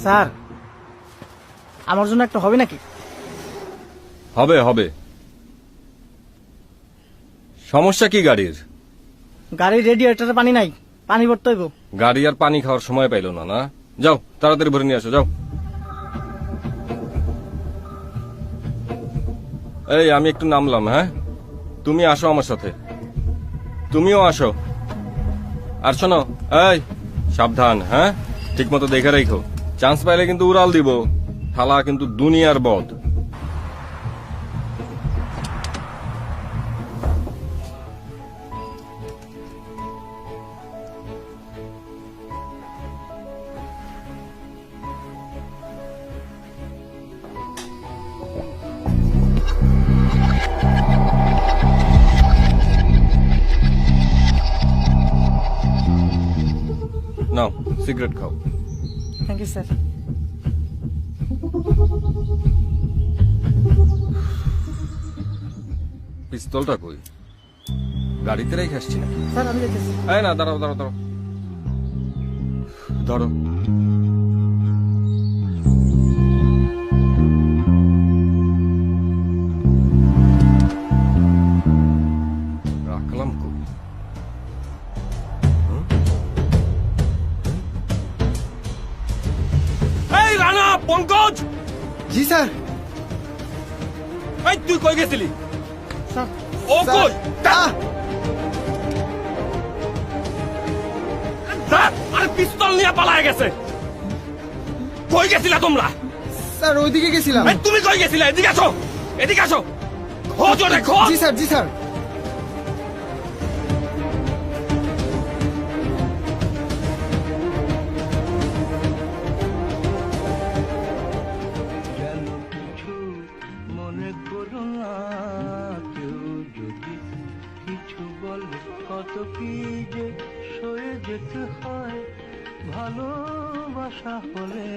Sir আমার জন্য একটা হবে নাকি? হবে হবে। সমস্যা কি গাড়ির? গাড়ির রেডিয়েটরে পানি নাই, পানি ভরতে হইব। গাড়ি আর পানি খাওয়ার সময় পাইল না। না যাও তাড়াতাড়ি ভরে নিয়ে আসো যাও। এই আমি একটু নামলাম। হ্যাঁ তুমি আসো আমার সাথে, তুমিও আসো। আর শোনো, এই সাবধান, হ্যাঁ ঠিক মতো দেখে রেখো। চান্স পাইলে কিন্তু উড়াল দিব, থালা কিন্তু দুনিয়ার বদ। নাও সিগারেট খাও। Thank you sir. পিস্তলটা কই? গাড়িতে রেখে আসছি না। স্যার আমি যেতেছি। এই না, দাঁড়াও দাঁড়াও দাঁড়াও, ধরো। রাখলাম কই? এই রানা, পঙ্কজ! জি স্যার। এই তুই কই গেছিলি? স্যার ও কই? আর পিস্তল নিয়ে পালায় গেছে। কই গেছিলা তোমরা? স্যার ওইদিকে গেছিলাম। এই তুমি কই গেছিলা? এদিকে আসো, এদিকে আসো। খোঁজ ওরে, খোঁজ। জি স্যার, জি স্যার। যেন কিছু মনে করো না, কেউ যদি কিছু বলে কত কি যে সয়ে যেতে হয়। ভালোবাসা হলে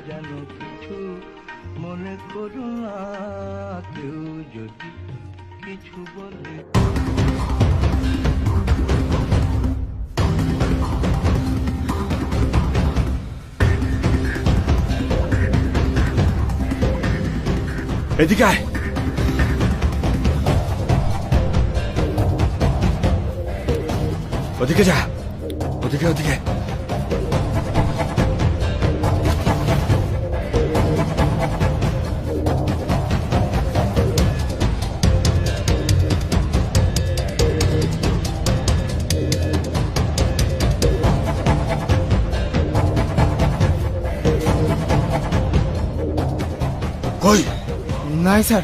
যেন কিছু মনে করো না, কেউ যদি কিছু বলে। এদিকে আয়। ওদিকে যা, ওদিকে ওদিকে। কই? নাই স্যার,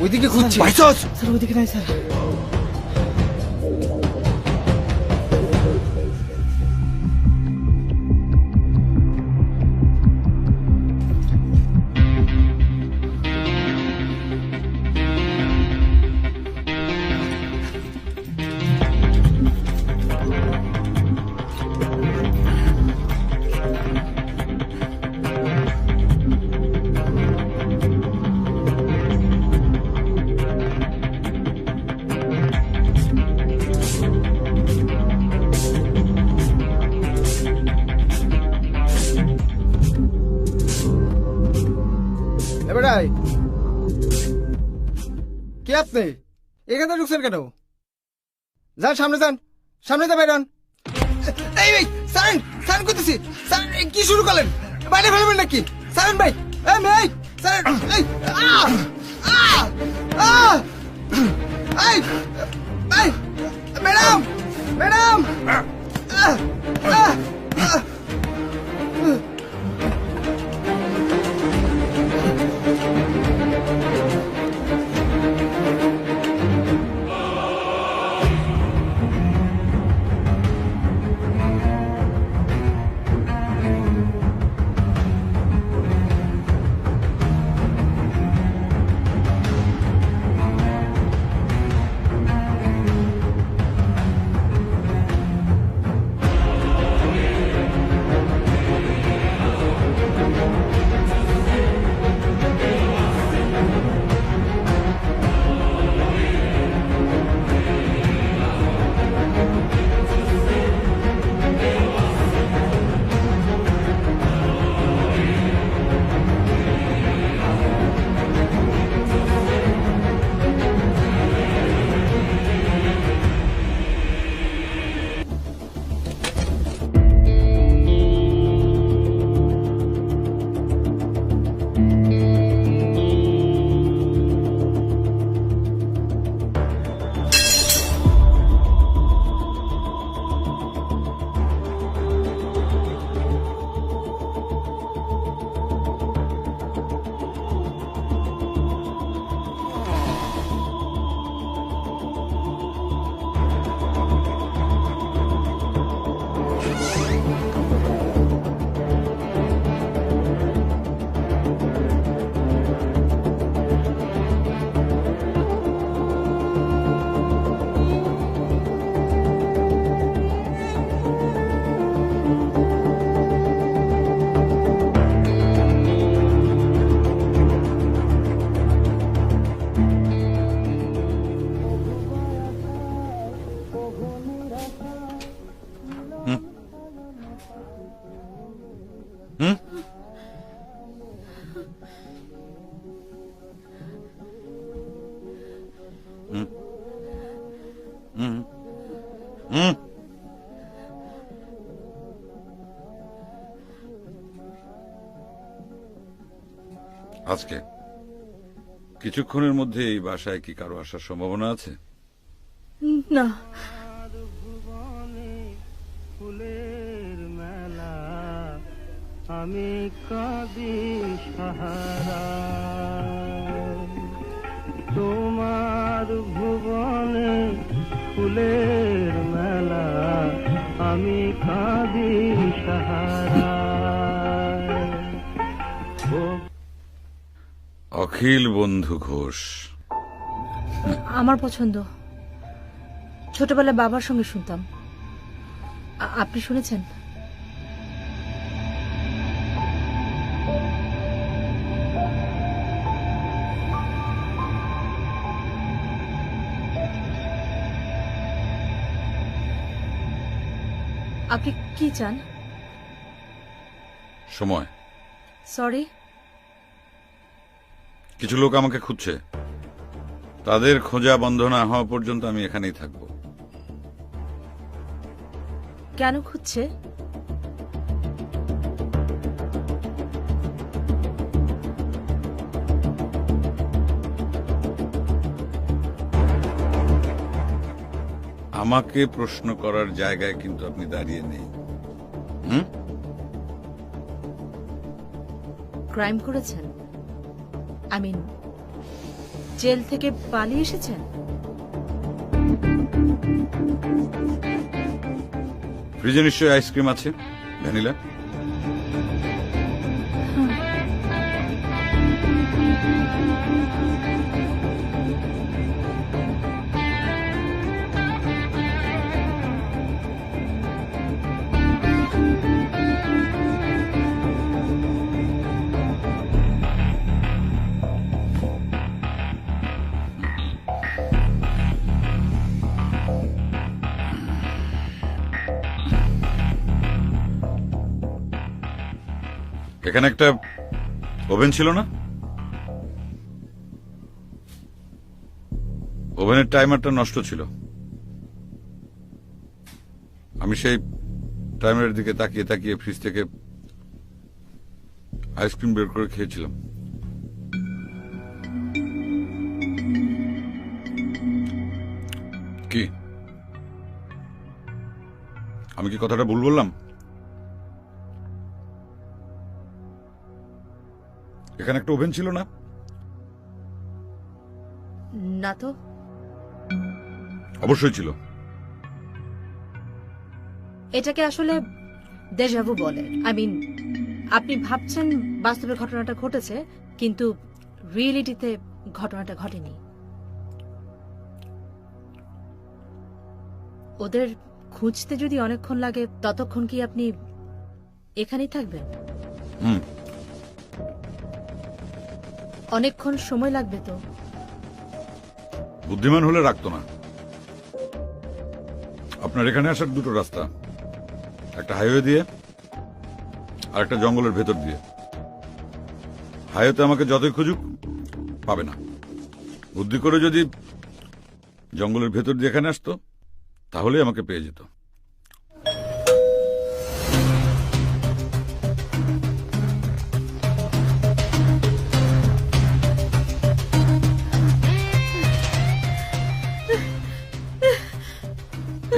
ওইদিকে খুঁজছি। পাইছস? স্যার ওইদিকে নাই স্যার। এবারে কে আপনি এখানে ঢুকছেন কেন? যান সামনে, যান সামনে, যা বাইরান। এই ভাই সারেন, সারেন করতেছি। স্যার কি শুরু করলেন? বাইরে ফেলবেন নাকি? সারেন ভাই, এই মেয়ে সারেন। এই এই এই ম্যাডাম, ম্যাডাম। আজকে কিছুক্ষণের মধ্যে এই বাসায় কি কারো আসার সম্ভাবনা আছে? না, ফুলের মেলা আমি কাঁদি সাহারা তোমার ভুবনে ফুলের মেলা আমি কাঁদি সাহারা অখিল বন্ধু ঘোষ। আমার পছন্দ। ছোটবেলায় বাবার সঙ্গে শুনতাম। আপনি শুনেছেন? আপনি কি চান? সময়। সরি। কিছু লোক আমাকে খুঁজছে, তাদের খোঁজা বন্ধ না হওয়া পর্যন্ত আমি এখানেই থাকবো। কেন খুঁজছে? আমাকে প্রশ্ন করার জায়গায় কিন্তু আপনি দাঁড়িয়ে নেই। ক্রাইম করেছেন? আই মিন, জেল থেকে পালিয়ে এসেছেন? ফ্রিজে নিশ্চয়ই আইসক্রিম আছে, ভ্যানিলা। এখানে একটা ওভেন ছিল না? ওভেনের টাইমারটা নষ্ট ছিল। আমি সেই টাইমারের দিকে তাকিয়ে তাকিয়ে ফ্রিজ থেকে আইসক্রিম বের করে খেয়েছিলাম। কি আমি কি কথাটা ভুল বললাম? এখানে একটা ওভেন ছিল না? না তো। অবশ্যই ছিল। এটাকে আসলে দেজাভু বলে। আই মিন, আপনি ভাবছেন বাস্তবে ঘটনাটা ঘটেছে, কিন্তু রিয়েলিটিতে ঘটনাটা ঘটেনি। ওদের খুঁজতে যদি অনেকক্ষণ লাগে, ততক্ষণ কি আপনি এখানেই থাকবেন? অনেকক্ষণ সময় লাগবে তো। বুদ্ধিমান হলে রাখতো না। আপনার এখানে আসার দুটো রাস্তা, একটা হাইওয়ে দিয়ে আর একটা জঙ্গলের ভেতর দিয়ে। হাইওয়েতে আমাকে যতই খুঁজুক পাবে না। বুদ্ধি করে যদি জঙ্গলের ভেতর দিয়ে এখানে আসতো, তাহলে আমাকে পেয়ে যেত।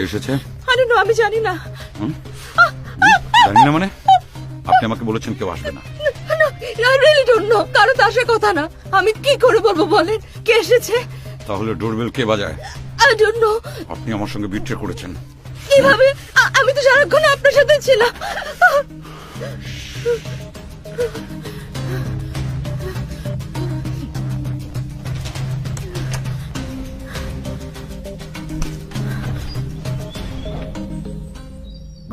এসেছে? আমি জানি না। জানি না মানে? আপনি আমাকে বলেছেন কেউ আসবে না। কারো তো আসার কথা না। আমি কি করে বলবো বলেন? কে এসেছে? তাহলে ডোরবেল কে বাজায়? I don't know. আপনি আমার সঙ্গে বিট্রে করেছেন। কিভাবে? আমি তো সারাক্ষণ আপনার সাথে ছিলাম।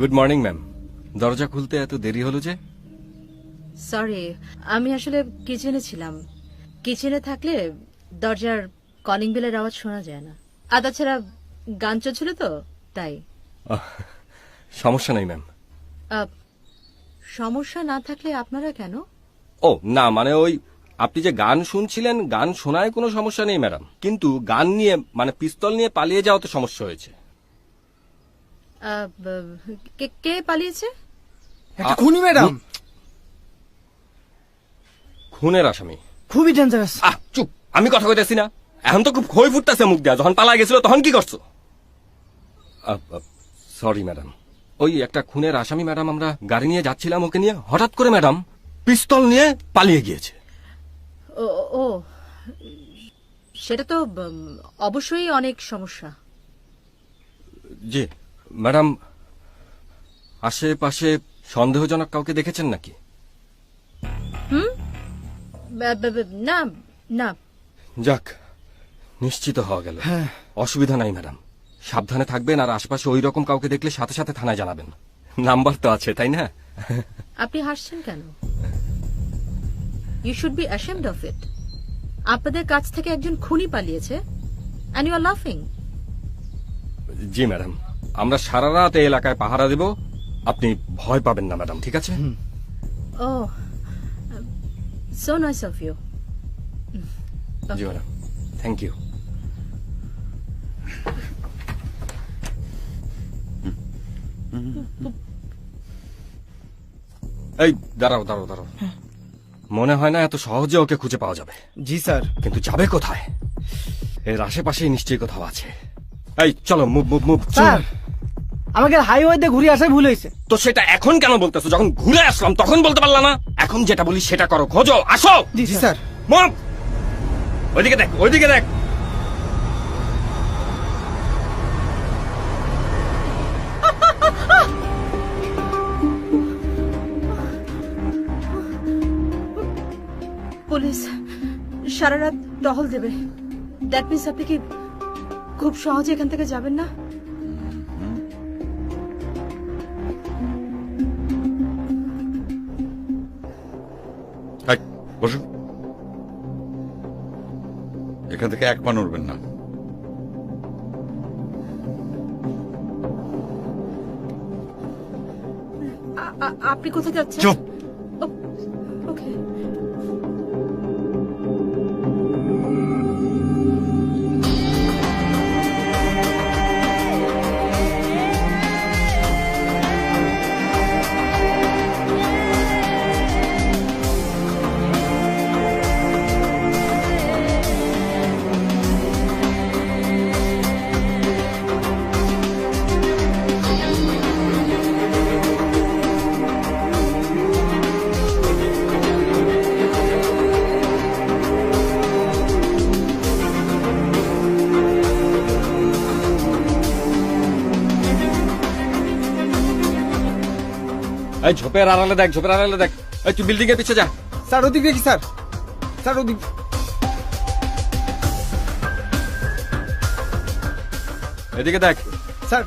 Good morning ma'am. দরজা খুলতে এত দেরি হলো যে? সরি, আমি আসলে কিচেনে ছিলাম। কিচেনে থাকলে দরজার কলিং বেলের আওয়াজ শোনা যায় না। আর তাছাড়া গান চলছিল তো, তাই। সমস্যা নেই ম্যাম। সমস্যা না থাকলে আপনারা কেন? ও না, মানে ওই আপনি যে গান শুনছিলেন, গান শোনায় কোনো সমস্যা নেই ম্যাডাম, কিন্তু গান নিয়ে মানে পিস্তল নিয়ে পালিয়ে যাওয়াতে সমস্যা হয়েছে। কে পালিয়েছে? একটা খুনি ম্যাডাম। খুনের আসামি। খুবই ডেঞ্জারাস। চুপ, আমি কথা কইতেছি না, এখন তো খুব খই ফুটতেছে মুখ দেয়া। যখন পালা গেছিল তখন কি করছো? সরি ম্যাডাম, ওই একটা খুনের আসামি ম্যাডাম, আমরা গাড়ি নিয়ে যাচ্ছিলাম ওকে নিয়ে, হঠাৎ করে ম্যাডাম পিস্তল নিয়ে পালিয়ে গিয়েছে। ও ও সেটা তো অবশ্যই অনেক সমস্যা। জি ম্যাডাম, আশেপাশে সন্দেহজনক কাউকে দেখেছেন নাকি? না না। যাক, নিশ্চিত হওয়া গেল। অসুবিধা নাই ম্যাডাম, সাবধানে থাকবেন, আর আশেপাশে ওই রকম কাউকে দেখলে সাথে সাথে থানায় জানাবেন। নাম্বার তো আছে, তাই না? আপনি হাসছেন কেন? You should be ashamed of it. আপনাদের কাছ থেকে একজন খুনি পালিয়েছে and you are laughing. G madam, আমরা সারা রাত এই এলাকায় পাহারা দেব, আপনি ভয় পাবেন না ম্যাডাম, ঠিক আছে? Oh, so nice of you. জি ম্যাডাম, থ্যাংক ইউ। এই দাঁড়াও দাঁড়াও দাঁড়াও, মনে হয় না এত সহজে ওকে খুঁজে পাওয়া যাবে। জি স্যার। কিন্তু যাবে কোথায়? এর আশেপাশেই নিশ্চয়ই কোথাও আছে। এই চলো, মুভ মুভ মুভ। স্যার, আমাকে হাইওয়েতে ঘুরে আসাই ভুল হয়েছে। তো সেটা এখন কেন বলতেছো? যখন ঘুরে আসলাম তখন বলতে পারলা না? এখন যেটা বলি সেটা করো, খোঁজো, আসো। জি স্যার। মুভ, ওইদিকে দেখ, ওইদিকে দেখ। পুলিশ সারা রাত টহল দেবে। দ্যাট মিন্স আপনি কি খুব সহজে এখান থেকে যাবেন না? এই, বসুন। এখান থেকে এক পা নড়বেন না। আপনি কোথায় যাচ্ছেন? চুপ। ওকে। এই ঝোপের আড়ালে দেখ, ঝোপের আড়ালে দেখ। এই তুই বিল্ডিং এর পিছে যা। স্যার ওদিক দেখি স্যার। স্যার ওদিক। এদিকে দেখ। স্যার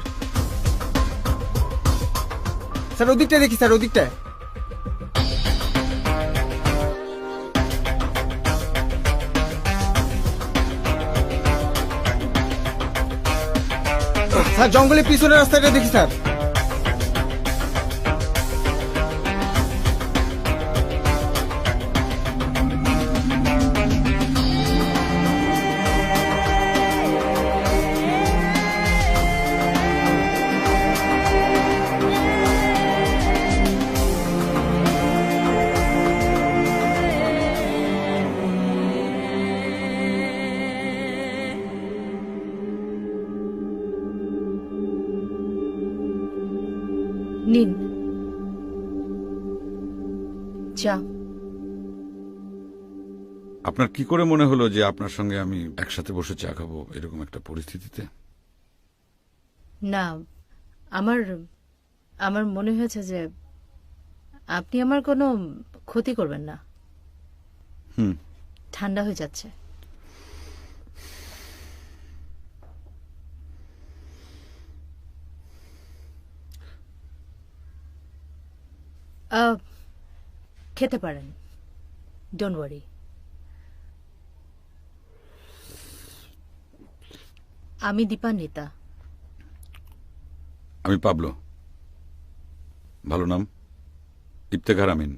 স্যার ওদিকটা দেখি স্যার, ওদিকটা। স্যার জঙ্গলের পিছনের রাস্তাটা দেখি স্যার। নিন চা। আপনার কি করে মনে হলো যে আপনার সঙ্গে আমি একসাথে বসে চা খাবো এরকম একটা পরিস্থিতিতে? না, আমার আমার মনে হয়েছে যে আপনি আমার কোনো ক্ষতি করবেন না। ঠান্ডা হয়ে যাচ্ছে। খেতে পারেন, ডোন্ট ওয়ারি। আমি দীপান্বিতা। আমি পাবলো। ভালো নাম, Iftekhar Amin.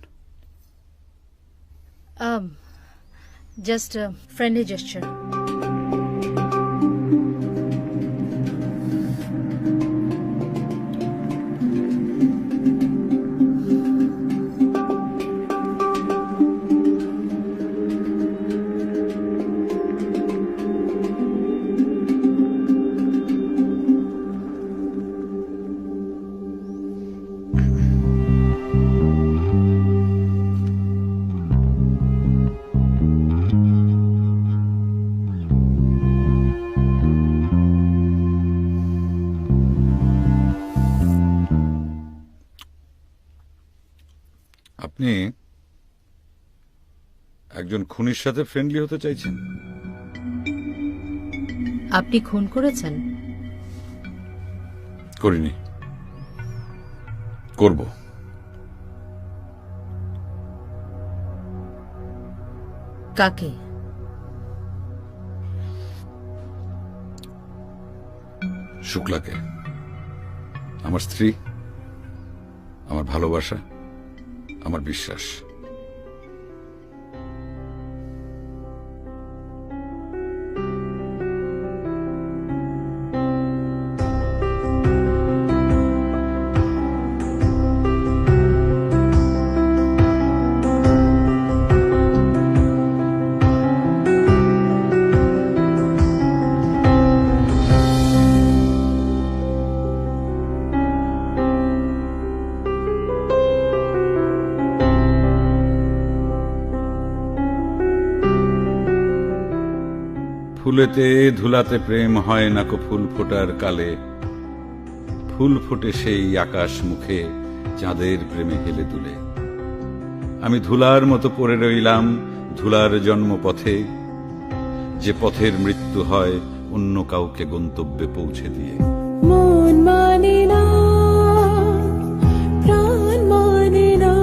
Just friendly jester. আপনি একজন খুনির সাথে ফ্রেন্ডলি হতে চাইছেন? আপনি খুন করেছেন? করিনি, করব। কাকে? শুক্লাকে, আমার স্ত্রী, আমার ভালোবাসা, আমার বিশ্বাস। ফুলেতে ধুলাতে প্রেম হয় না কো ফুল ফোটার কালে, ফুল ফোটে সেই আকাশ মুখে চাঁদের প্রেমে হেলে দুলে। আমি ধুলার মতো পড়ে রইলাম ধুলার জন্মপথে, যে পথের মৃত্যু হয় অন্য কাউকে গন্তব্যে পৌঁছে দিয়ে। মন মানে না, প্রাণ মানে না,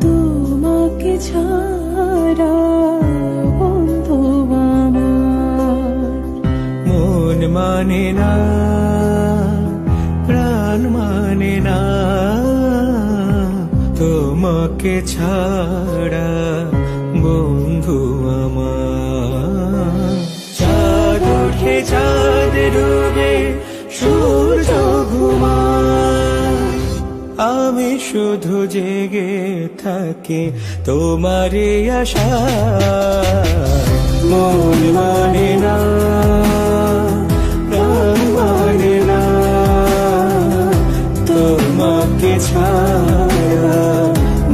তোমাকে ছাড়া বন্ধু আমার। মন মানে না, প্রাণ মানে না, তোমাকে ছাড়া বন্ধু আমার। চাঁদ ওঠে চাঁদ ডুবে সূর্য ঘুমায়, আমি শুধু জেগে থাকি তোমারই আশায়। মন মানে না, প্রাণ মানে না, তোমাকে ছাড়া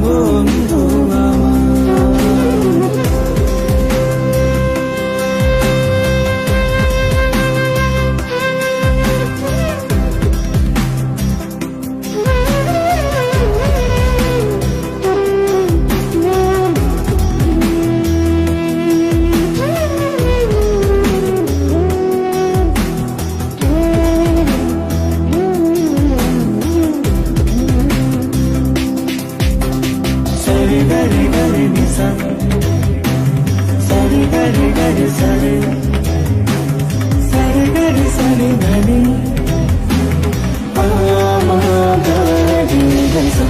বন্ধু আমার। Sari gari gari ni sa, sari gari gari sari, sari gari sari gari, ama gari gari sa.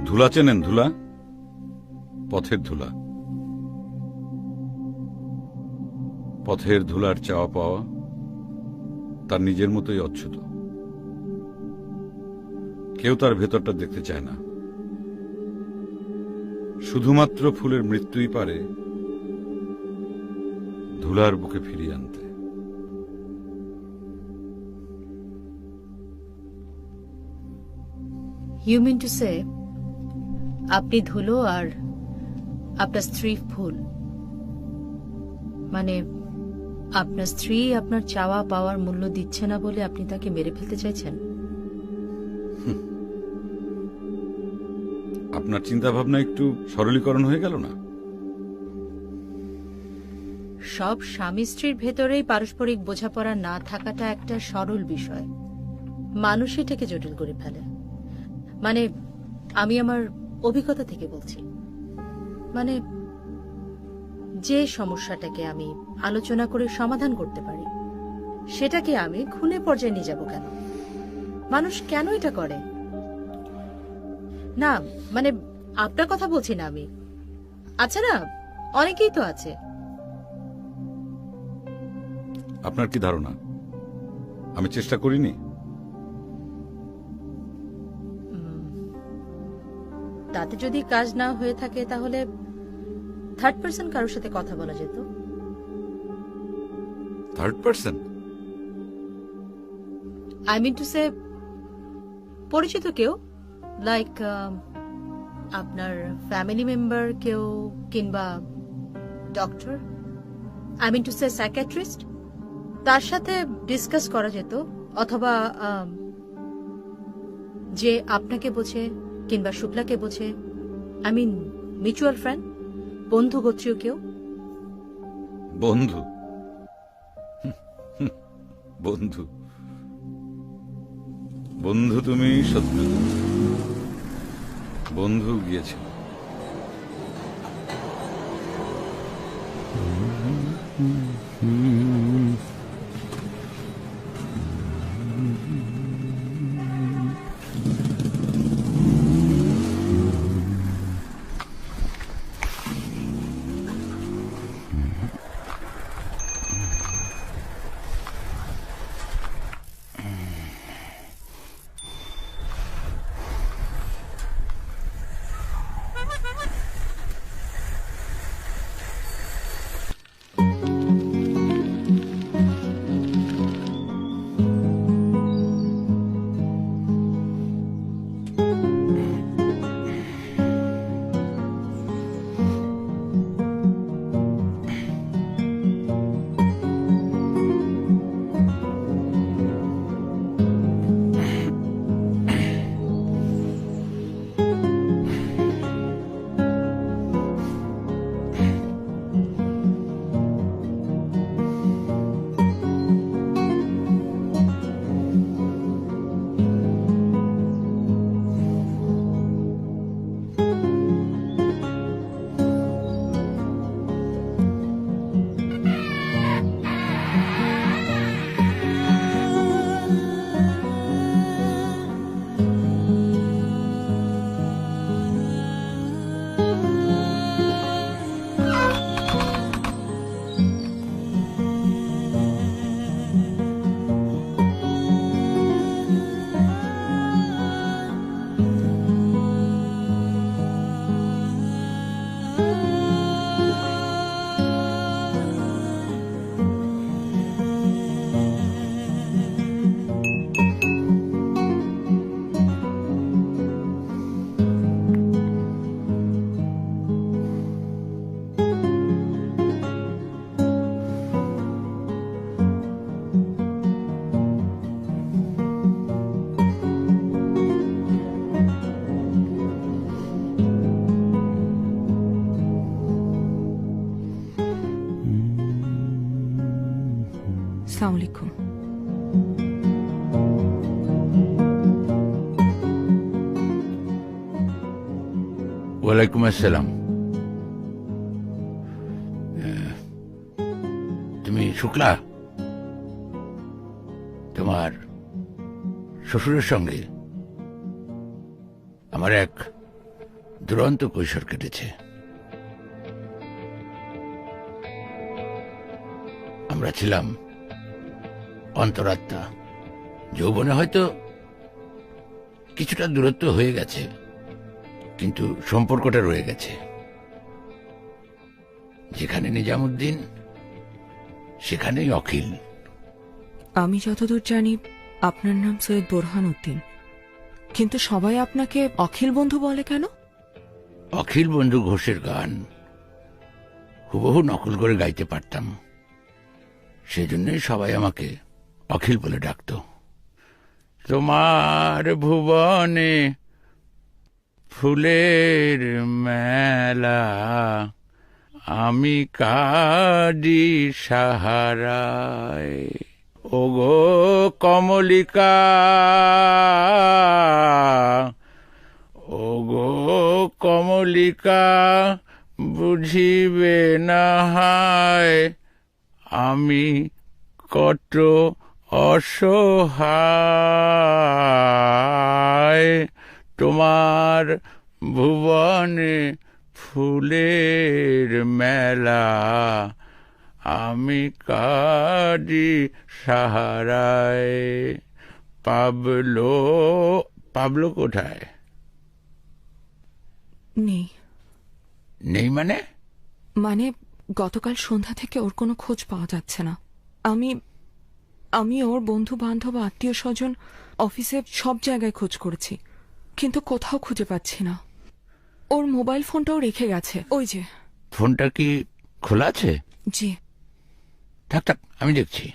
ধুলা চেনেন? ধুলা, পথের ধুলা। পথের ধুলার চাওয়া পাওয়া তার নিজের মতোই অচ্ছুত। কেউ তার ভেতরটা দেখতে চায় না। শুধুমাত্র ফুলের মৃত্যুই পারে ধুলার বুকে ফিরিয়ে আনতে। ইউ মিন টু সে আপনি ধুলো আর আপনার স্ত্রী ফুল, মানে আপনার স্ত্রী আপনার চাওয়া পাওয়ার মূল্য দিচ্ছে না বলে আপনি তাকে মেরে ফেলতে চাইছেন? আপনার চিন্তা ভাবনা একটু সরলীকরণ হয়ে গেল না? সব স্বামী স্ত্রীর ভেতরেই পারস্পরিক বোঝাপড়া না থাকাটা একটা সরল বিষয়, মানুষ এটাকে জটিল করে ফেলে। মানে আমি আমার অভিজ্ঞতা থেকে বলছি, মানে যে সমস্যাটাকে আমি আলোচনা করে সমাধান করতে পারি সেটাকে আমি খুনে পর্যায়ে নিয়ে যাব কেন? মানুষ কেন এটা করে? না মানে আপনার কথা বলছি না আমি। আচ্ছা না, অনেকেই তো আছে। আপনার কি ধারণা আমি চেষ্টা করিনি? তাতে যদি কাজ না হয়ে থাকে তাহলে থার্ড পার্সন কারোর সাথে কথা বলা যেত। Third person? I mean to say পরিচিত কেউ, লাইক আপনার ফ্যামিলি মেম্বার কেউ, কিংবা doctor, I mean to say psychiatrist. তার সাথে ডিসকাস করা যেত, অথবা যে আপনাকে বোঝে কিংবা শুক্লাকে বোঝে, আই মিন মিউচুয়াল ফ্রেন্ড, বন্ধু গোত্রীয় কেউ। বন্ধু? বন্ধু বন্ধু তুমি সত্যি বন্ধু গিয়েছিল। अस्सलाम वालेकुम। ওয়ালাইকুম আসসালাম। তুমি শুক্লা? তোমার শ্বশুরের সঙ্গে আমার এক দুরন্ত কৈশোর কেটেছে। আমরা ছিলাম অন্তরাত্মা। যৌবনে হয়তো কিছুটা দূরত্ব হয়ে গেছে, কিন্তু সম্পর্কটা রয়ে গেছে। যেখানে নিজামুদ্দিন সেখানেই অখিল। আমি যতদূর জানি আপনার নাম সৈয়দ বোরহান উদ্দিন, কিন্তু সবাই আপনাকে অখিল বন্ধু বলে কেন? অখিল বন্ধু ঘোষের গান হুবহু নকল করে গাইতে পারতাম, সেজন্যই সবাই আমাকে অখিল বলে ডাকত। তোমার ভুবনে ফুলের মেলা, আমি কাদি সাহারায়। ওগো কমলিকা, ওগো কমলিকা, বুঝিবে না হয় আমি কত অসহায়, তোমার ভুবনে ফুলের মেলা, আমি কাঁদি সাহারায়। পাবলো, পাবলো কোথায়? নেই। নেই মানে? মানে গতকাল সন্ধ্যা থেকে ওর কোনো খোঁজ পাওয়া যাচ্ছে না। আমি ওর বন্ধু বান্ধব আত্মীয় স্বজন অফিসে সব জায়গায় খোঁজ করেছি, কিন্তু কোথাও খুঁজে পাচ্ছি না। ওর মোবাইল ফোনটাও রেখে গেছে। ওই যে। ফোনটা কি খোলা আছে? জি। থাক থাক, আমি দেখছি।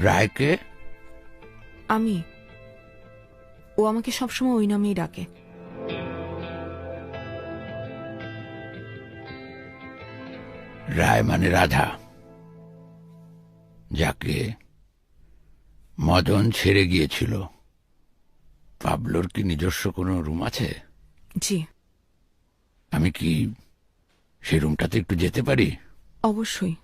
রায়কে? ও আমাকে সবসময় ওই নামেই ডাকে। রায় মানে রাধা, যাকে মদন ছেড়ে গিয়েছিল। পাবলোর কি নিজস্ব কোনো রুম আছে? জি। আমি কি সেই রুমটাতে একটু যেতে পারি? অবশ্যই।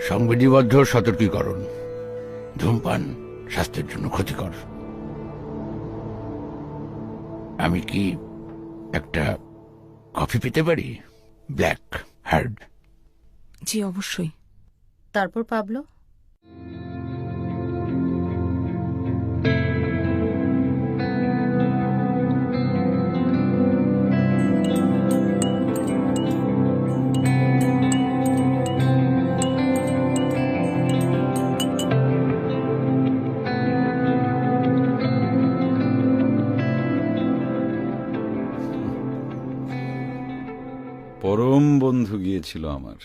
সংবিধিবদ্ধ সতর্কীকরণ, ধূমপান স্বাস্থ্যের জন্য ক্ষতিকর। আমি কি একটা কফি পেতে পারি? Black hard. জি অবশ্যই। তারপর পাবলো? পরম বন্ধু গিয়েছিল আমার।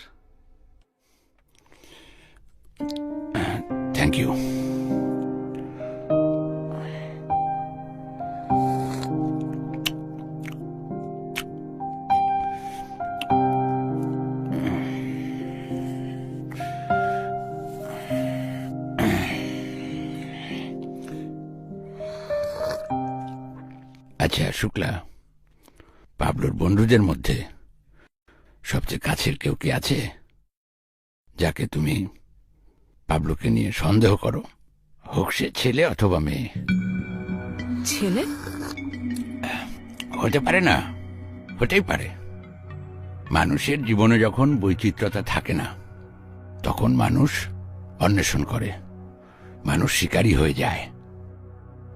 Thank you. আচ্ছা শুক্লা, পাবলোর বন্ধুদের মধ্যে সবচেয়ে কাছের কেউ কি আছে যাকে তুমি পাবলোকে নিয়ে সন্দেহ করো? হোক সে ছেলে অথবা মেয়ে। ছেলে হতে পারে না? হতেই পারে। মানুষের জীবনে যখন বৈচিত্র্যতা থাকে না, তখন মানুষ অন্বেষণ করে, মানুষ শিকারী হয়ে যায়।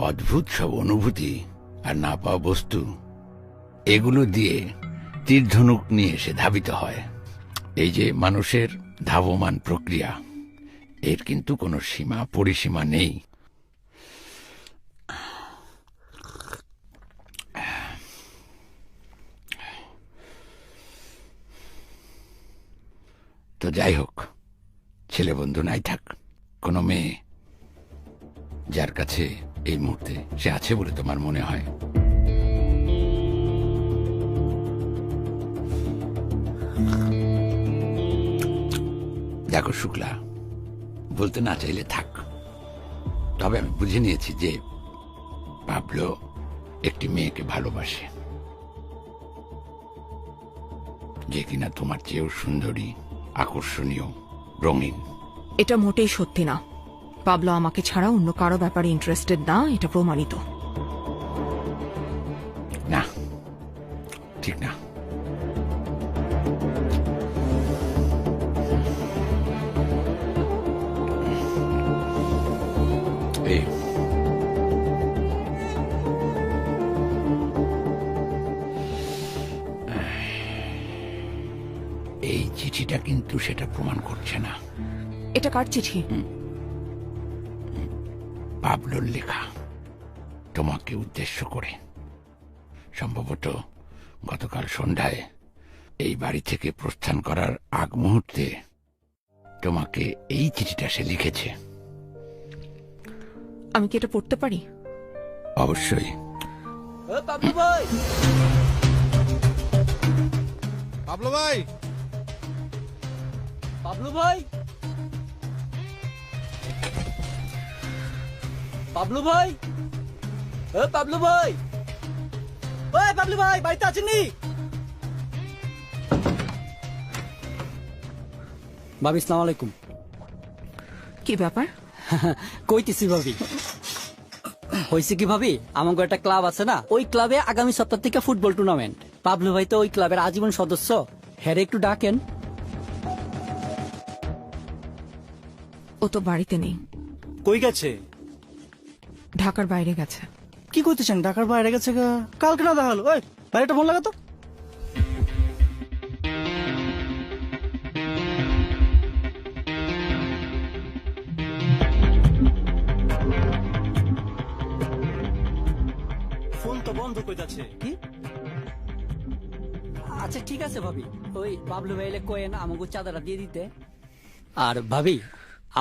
অদ্ভুত সব অনুভূতি আর না পাওয়া বস্তু, এগুলো দিয়ে তীরধনুক নিয়ে সে ধাবিত হয়। এই যে মানুষের ধাবমান প্রক্রিয়া, এর কিন্তু কোনো সীমা পরিসীমা নেই। তো যাই হোক, ছেলে বন্ধু নাই থাক, কোনো মেয়ে যার কাছে এই মুহূর্তে সে আছে বলে তোমার মনে হয়? দেখো শুক্লা, বলতে না চাইলে থাক, তবে আমি বুঝে নিয়েছি যে পাবলো একটি মেয়েকে ভালোবাসে, যে কিনা তোমার চেয়েও সুন্দরী, আকর্ষণীয়, রঙিন। এটা মোটেই সত্যি না। পাবলো আমাকে ছাড়া অন্য কারো ব্যাপারে ইন্টারেস্টেড না, এটা প্রমাণিত। না, ঠিক না। এই এই চিঠিটা কিন্তু সেটা প্রমাণ করছে না। এটা কার চিঠি? পাবলোর লেখা, তোমাকে উদ্দেশ্য করে। সম্ভবত গতকাল সন্ধ্যায় এই বাড়ি থেকে প্রস্থান করার আগ মুহূর্তে তোমাকে এই চিঠিটা সে লিখেছে। আমি কি এটা পড়তে পারি? অবশ্যই। পাবলু ভাই, পাবলো ভাই, পাবলু ভাই, পাবলু ভাই, পাবলু ভাই, পাবলু ভাই বাড়িতে আছেননি? ভাবি সালাম আলাইকুম। কি ব্যাপার? কইতেছি ভাবি, হয়েছে কি ভাবি, আমাকে একটা ক্লাব আছে না, ওই ক্লাবে আগামী সপ্তাহ থেকে ফুটবল টুর্নামেন্ট। পাবলু ভাই তো ওই ক্লাবের আজীবন সদস্য, হ্যারে একটু ডাকেন। ও তো বাড়িতে নেই, কই গেছে? ঢাকার বাইরে গেছে। কি করতেছেন? ঢাকার বাইরে গেছে গা? কালকে না দেখালো? ওই বাইরেটা ফোন লাগাতো। ফোন তো বন্ধ কইতাছে। কি? আচ্ছা ঠিক আছে ভাবি, ওই পাবলু ভাইলে কোয়েন আমাকে চাঁদাটা দিয়ে দিতে। আর ভাবি,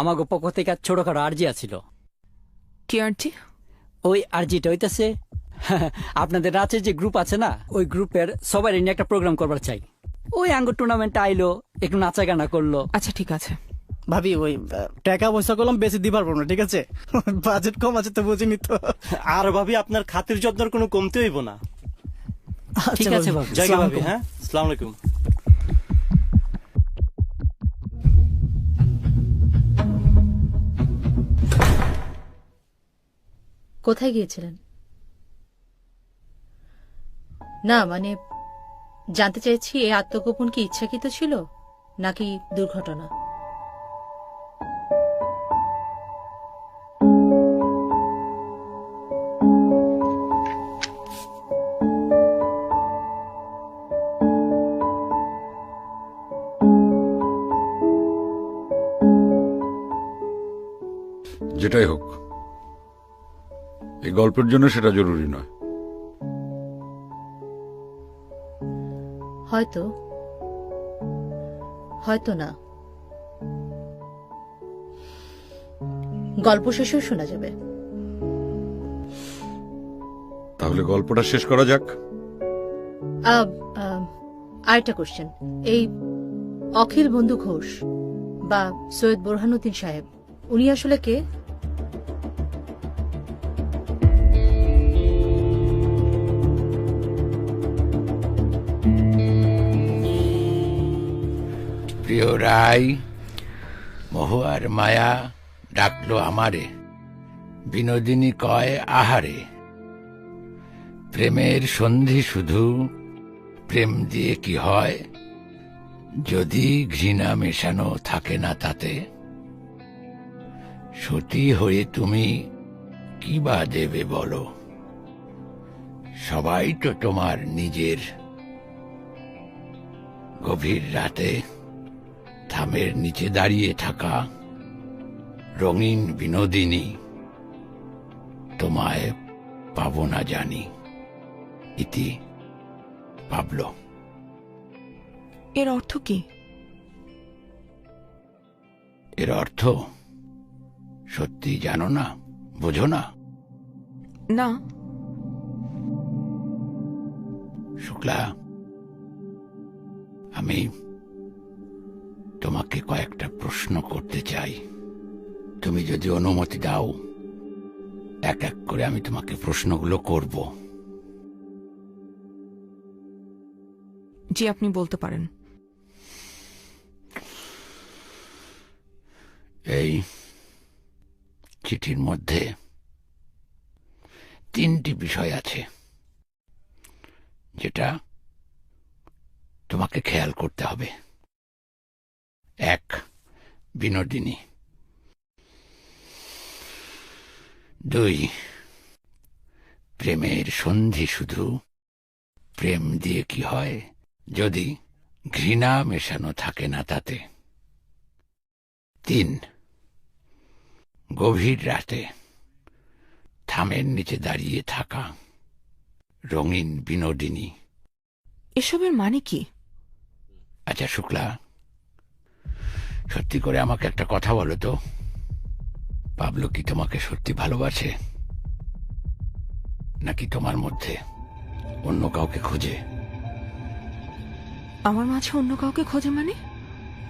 আমাকে পক্ষ থেকে ছোটখাটো আর্জি আছিল। কি আরজি? ওই আর্জিটা হইতেছে আপনাদের রাতে যে গ্রুপ আছে না, ওই গ্রুপের সবাই নিয়ে একটা প্রোগ্রাম করবার চাই। ওই আঙ্গ টুর্নামেন্ট আইলো, একটু নাচা গানা করলো। আচ্ছা ঠিক আছে। ভাবি ওই টাকা পয়সা করলাম বেশি দিবার পারবো না, ঠিক আছে? বাজেট কম আছে তো বুঝিনি তো। আর ভাবি আপনার খাতির যত্নের কোনো কমতি হইব না। ঠিক আছে ভাবি, জায়গা আসসালামু ভাবি। আলাইকুম। হ্যাঁ, আসসালামু আলাইকুম। কোথায় গিয়েছিলেন? না মানে জানতে চাইছি, এই আত্মগোপন কি ইচ্ছাকৃত ছিল নাকি দুর্ঘটনা? যেটাই হোক, এই গল্পের জন্য সেটা জরুরি নয়। হয়তো, হয়তো না। গল্প শেষেও শোনা যাবে। তাহলে গল্পটা শেষ করা যাক। আরেকটা কোশ্চেন, এই অখিল বন্ধু ঘোষ বা সৈয়দ বোরহানুদ্দিন সাহেব, উনি আসলে কে? প্রিয় রায়, মহুয়ার মায়া ডাকলো আমারে, বিনোদিনী কয় আহারে। প্রেমের সন্ধি শুধু প্রেম দিয়ে কি হয়, যদি ঘৃণা মেশানো থাকে না তাতে। সতী হয়ে তুমি কি বা দেবে বলো, সবাই তো তোমার নিজের। গভীর রাতে থামের নিচে দাঁড়িয়ে থাকা রঙিন বিনোদিনী, তোমায় পাবো না জানি। ইতি পাবলো। এর অর্থ কি? এর অর্থ সত্যি জানো না, বোঝো না? না। শুক্লা, আমি তোমাকে কয়েকটা প্রশ্ন করতে চাই। তুমি যদি অনুমতি দাও এক এক করে আমি তোমাকে প্রশ্নগুলো করব। জি, আপনি বলতে পারেন। এই চিঠির মধ্যে 3টি বিষয় আছে যেটা তোমাকে খেয়াল করতে হবে। 1, বিনোদিনী। 2, প্রেমের সন্ধি শুধু প্রেম দিয়ে কি হয় যদি ঘৃণা মেশানো থাকে না তাতে। 3, গভীর রাতে থামের নিচে দাঁড়িয়ে থাকা রঙিন বিনোদিনী। এসবের মানে কি? আচ্ছা শুক্লা, সত্যি করে আমাকে একটা কথা বলো তো, পাবলো কি তোমাকে সত্যি ভালোবাসে, নাকি তোমার মধ্যে অন্য কাউকে খোঁজে? আমার মাঝে অন্য কাউকে খোঁজে মানে?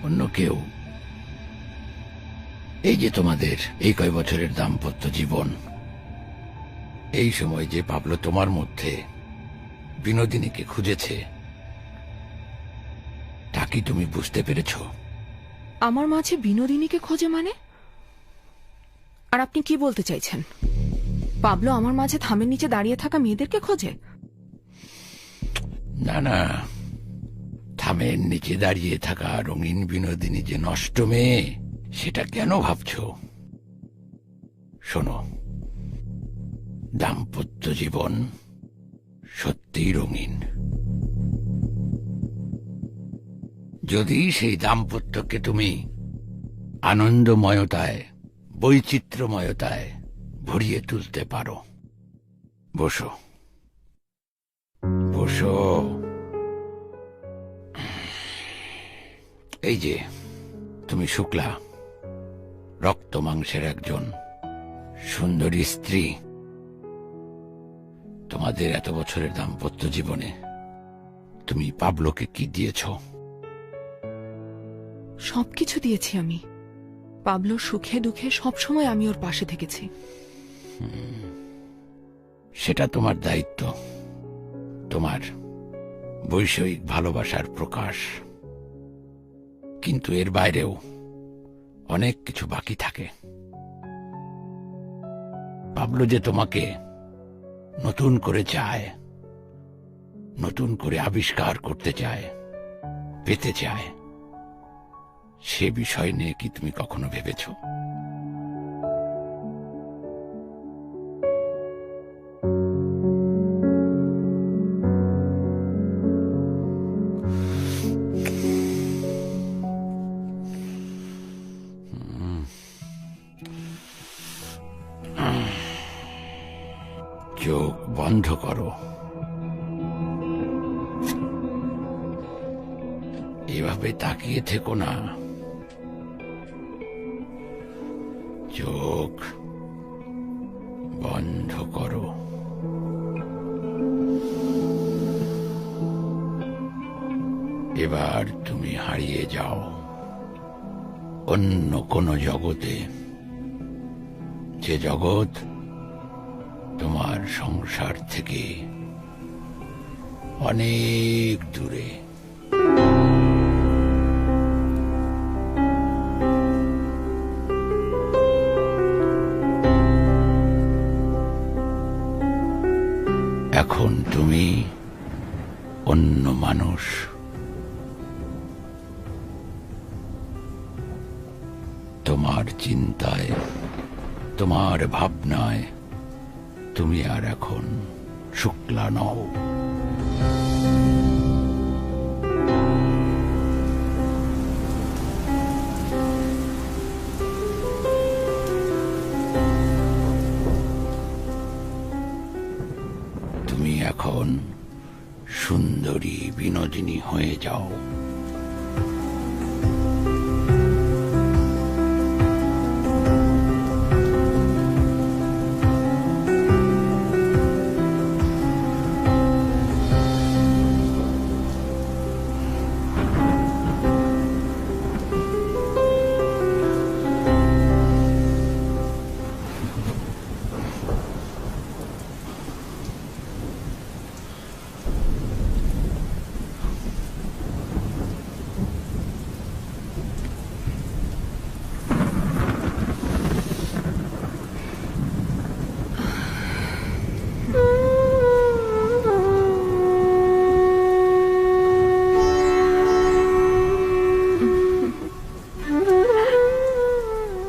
অন্য কেউ। এই যে তোমাদের এই কয় বছরের দাম্পত্য জীবন, এই সময় যে পাবলো তোমার মধ্যে বিনোদিনীকে খুঁজেছে, তা কি তুমি বুঝতে পেরেছ? আমার মাঝে বিনোদিনীকে খোঁজে মানে? আর আপনি কি বলতে চাইছেন? পাবলো আমার মাঝে থামের নিচে দাঁড়িয়ে থাকা মেয়েদেরকে খোঁজে? না না, থামের নিচে দাঁড়িয়ে থাকা রঙিন বিনোদিনী যে নষ্ট মেয়ে, সেটা কেন ভাবছ? শোনো, দাম্পত্য জীবন সত্যিই রঙিন। যদি সেই দাম্পত্যকে তুমি আনন্দময়তায়, বৈচিত্র্যময়তায় ভরিয়ে তুলতে পারো। বসো বসো। এই যে তুমি শুক্লা, রক্ত মাংসের একজন সুন্দরী স্ত্রী। তোমাদের এত বছরের দাম্পত্য জীবনে তুমি পাবলোকে কি দিয়েছ? সবকিছু দিয়েছি আমি। পাবলোর সুখে দুঃখে সবসময় আমি ওর পাশে থেকেছি। সেটা তোমার দায়িত্ব, তোমার বৈষয়িক ভালোবাসার প্রকাশ। কিন্তু এর বাইরেও অনেক কিছু বাকি থাকে। পাবলো যে তোমাকে নতুন করে চায়, নতুন করে আবিষ্কার করতে চায়, পেতে চায়, সে বিষয় নিয়ে কি তুমি কখনো ভেবেছ? চোখ বন্ধ করো। এভাবে তাকিয়ে থেকো না, চোখ বন্ধ করো। এবার তুমি হারিয়ে যাও অন্য কোন জগতে, যে জগৎ তোমার সংসার থেকে অনেক দূরে। এখন তুমি অন্য মানুষ। তোমার চিন্তায়, তোমার ভাবনায় তুমি আর এখন শুক্লা নও। তুমি এখন সুন্দরী বিনোদিনী হয়ে যাও।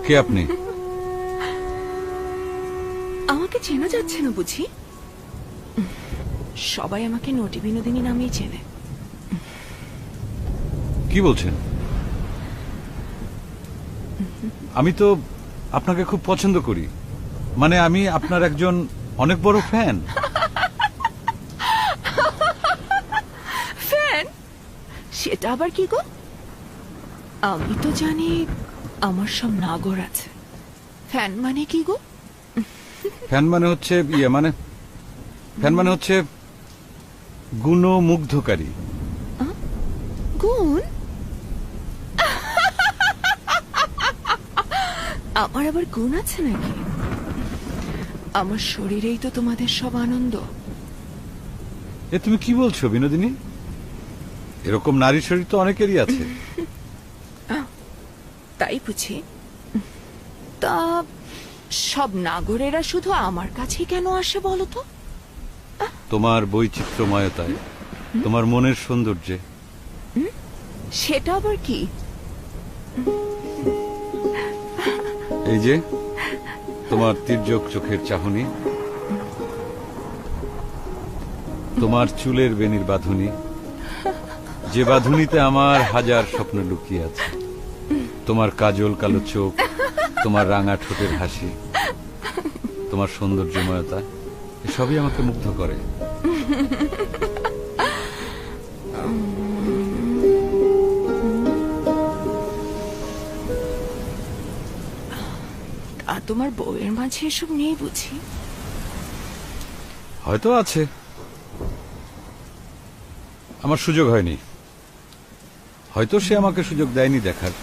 কে আপনি? আমাকে চেনা যাচ্ছে না বুঝি? সবাই আমাকে নটি বিনোদিনী নামেই চেনে। কি বলছেন? আমি তো আপনাকে খুব পছন্দ করি, মানে আমি আপনার একজন অনেক বড় ফ্যান। ফ্যান? সেটা আবার কি গো? আমি তো জানি আমার সব নাগর আছে। ফ্যান মানে কি গো? ফ্যান মানে হচ্ছে ফ্যান মানে হচ্ছে গুণমুগ্ধকারী। গুণ? আমার আবার গুণ আছে নাকি? আমার শরীরেই তো তোমাদের সব আনন্দ। এ তুমি কি বলছো বিনোদিনী? এরকম নারী শরীর তো অনেকেরই আছে। তাই বুঝি? তা সব নাগরেরা শুধু আমার কাছেই কেন আসে বলো তো? তোমার বৈচিত্র্যময়তায়, তোমার মনের সৌন্দর্যে। সেটা আবার কি? এই যে তোমার তির্যক চোখের চাহনি, তোমার চুলের বেনির বাঁধুনি, যে বাঁধুনিতে আমার হাজার স্বপ্ন লুকিয়ে আছে, তোমার কাজল কালো চোখ, তোমার রাঙা ঠোঁটের হাসি, তোমার সৌন্দর্যময়তা, এসবই আমাকে মুগ্ধ করে। আর তোমার বউয়ের মাঝে এসব নেই বুঝি? হয়তো আছে, আমার সুযোগ হয়নি। হয়তো সে আমাকে সুযোগ দেয়নি দেখার।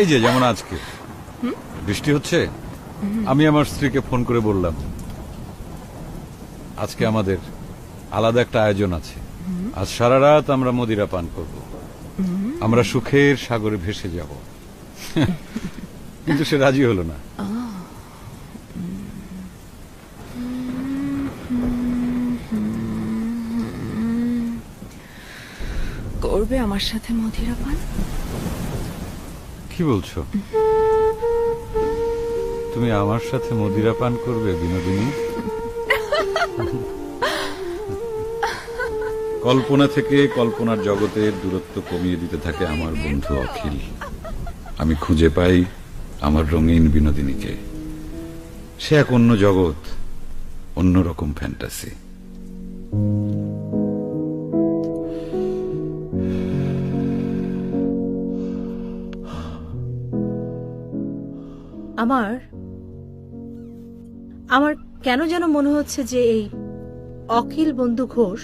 এই যে যেমন আজকে বৃষ্টি হচ্ছে, আমি আমার স্ত্রীকে ফোন করে বললাম আজকে আমাদের আলাদা একটা আয়োজন আছে, আজ সারা রাত আমরা মদিরা পান করব, আমরা সুখের সাগরে ভেসে যাব। কিন্তু সে রাজি হলো না। করবে আমার সাথে মদিরা পান? কি বলছো? তুমি আমার সাথে মদিরা পান করবে বিনোদিনী? কল্পনা থেকে কল্পনার জগতের দূরত্ব কমিয়ে দিতে থাকে আমার বন্ধু অখিল। আমি খুঁজে পাই আমার রঙিন বিনোদিনীকে। সে এক অন্য জগৎ, অন্যরকম ফ্যান্টাসি। আমার কেন যেন মনে হচ্ছে যে এই অখিল বন্ধু ঘোষ,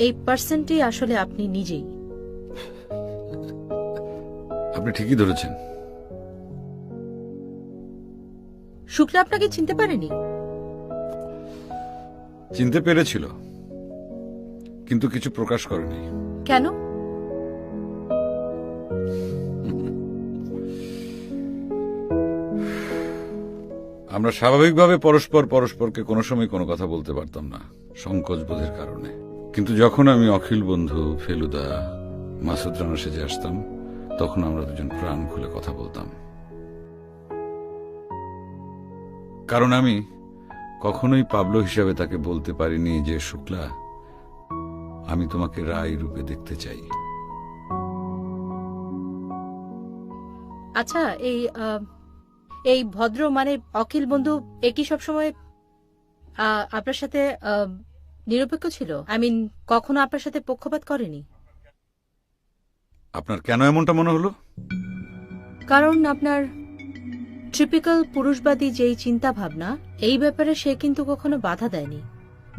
এই পার্সনটি আসলে আপনি নিজেই। আপনি ঠিকই ধরেছেন। শুক্লা আপনাকে চিনতে পারেনি? চিনতে পেরেছিল, কিন্তু কিছু প্রকাশ করেনি। কেন? আমরা স্বাভাবিকভাবে পরস্পর পরস্পরকে কোনো সময় কোনো কথা বলতে পারতাম না, সংকোচ বোধের কারণে। কিন্তু যখন আমি অখিল বন্ধু, ফেলুদা, মাসুদ রানা সেজে আসতাম, তখন আমরা দুজন প্রাণ খুলে কথা বলতাম। কারণ আমি কখনোই পাবলো হিসাবে তাকে বলতে পারিনি যে শুক্লা, আমি তোমাকে রায় রূপে দেখতে চাই। আচ্ছা, এই ভদ্র মানে অখিল বন্ধু একই সবসময় আপনার সাথে নিরপেক্ষ ছিল? আই মিন, কখনো আপনার সাথে পক্ষপাত করেনি? আপনার কেন এমনটা মনে হলো? কারণ আপনার ট্রিপিক্যাল পুরুষবাদী যেই চিন্তা ভাবনা, এই ব্যাপারে সে কিন্তু কখনো বাধা দেয়নি,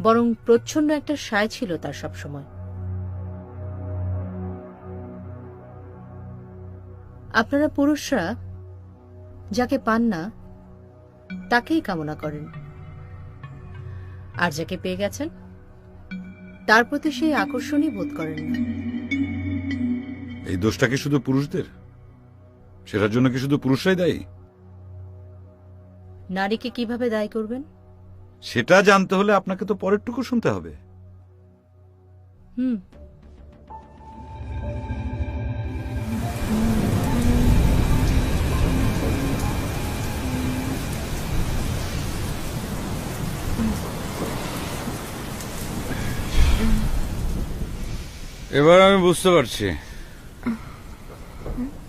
বরং প্রচ্ছন্ন একটা সায় ছিল তার সবসময়। আপনারা পুরুষরা যাকে পান না তাকেই কামনা করেন, আর যাকে পেয়ে গেছেন তার প্রতি সেই আকর্ষণই বোধ করেন না। এই দোষটা কি শুধু পুরুষদের? সেটার জন্য কি শুধু পুরুষরাই দায়ী? নারীকে কিভাবে দায়ী করবেন? সেটা জানতে হলে আপনাকে তো পরেরটুকু শুনতে হবে। এবার আমি বুঝতে পারছি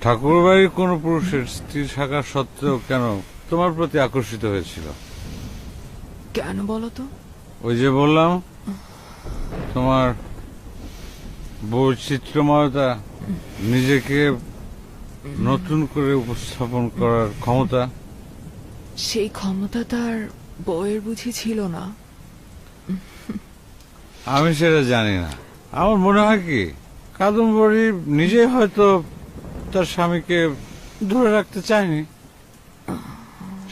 ঠাকুর বাড়ির কোন পুরুষের স্ত্রী থাকা সত্ত্বেও কেন তোমার প্রতি আকর্ষিত হয়েছিল। কেন বলো তো? ওই যে বললাম তোমার বৈচিত্র্যময়তা, নিজেকে নতুন করে উপস্থাপন করার ক্ষমতা। সেই ক্ষমতা তার বউয়ের বুঝি ছিল না? আমি সেটা জানি না। আমার মনে হয় কি কাদম্বরী নিজে হয়তো তার স্বামীকে ধরে রাখতে চায়নি,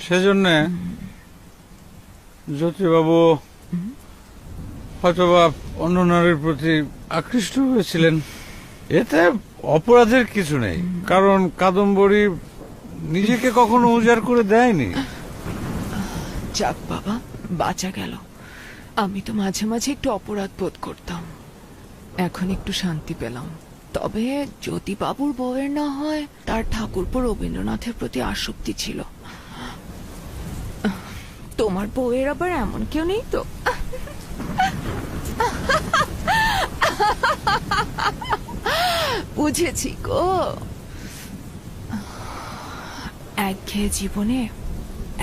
সেজন্য জ্যোতিবাবু হয়তোবা অন্য নারীর প্রতি আকৃষ্ট হয়েছিলেন। এতে অপরাধের কিছু নেই, কারণ কাদম্বরী নিজেকে কখনো উজাড় করে দেয়নি। যাক বাবা, বাঁচা গেল। আমি তো মাঝে মাঝে একটু অপরাধ বোধ করতাম, এখন একটু শান্তি পেলাম। তবে যদি বাবুর বউয়ের না হয়, তার ঠাকুরপো রবীন্দ্রনাথের প্রতি আসক্তি ছিল। তোমার বউয়ের আবার এমন কেউ নেই তো? বুঝেছি গো, একঘেয়ে জীবনে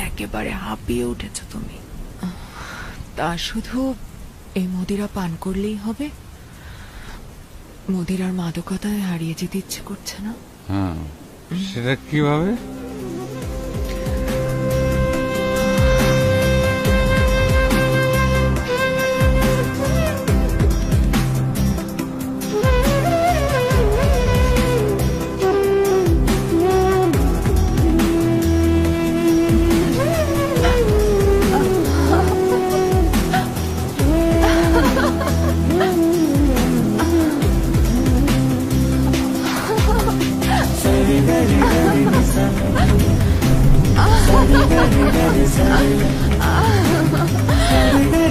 একেবারে হাঁপিয়ে উঠেছ তুমি। তা শুধু এই মদিরা পান করলেই হবে? মদিরার মাদকতায় হারিয়ে যেতে ইচ্ছে করছে না? হ্যাঁ, সেটা কিভাবে?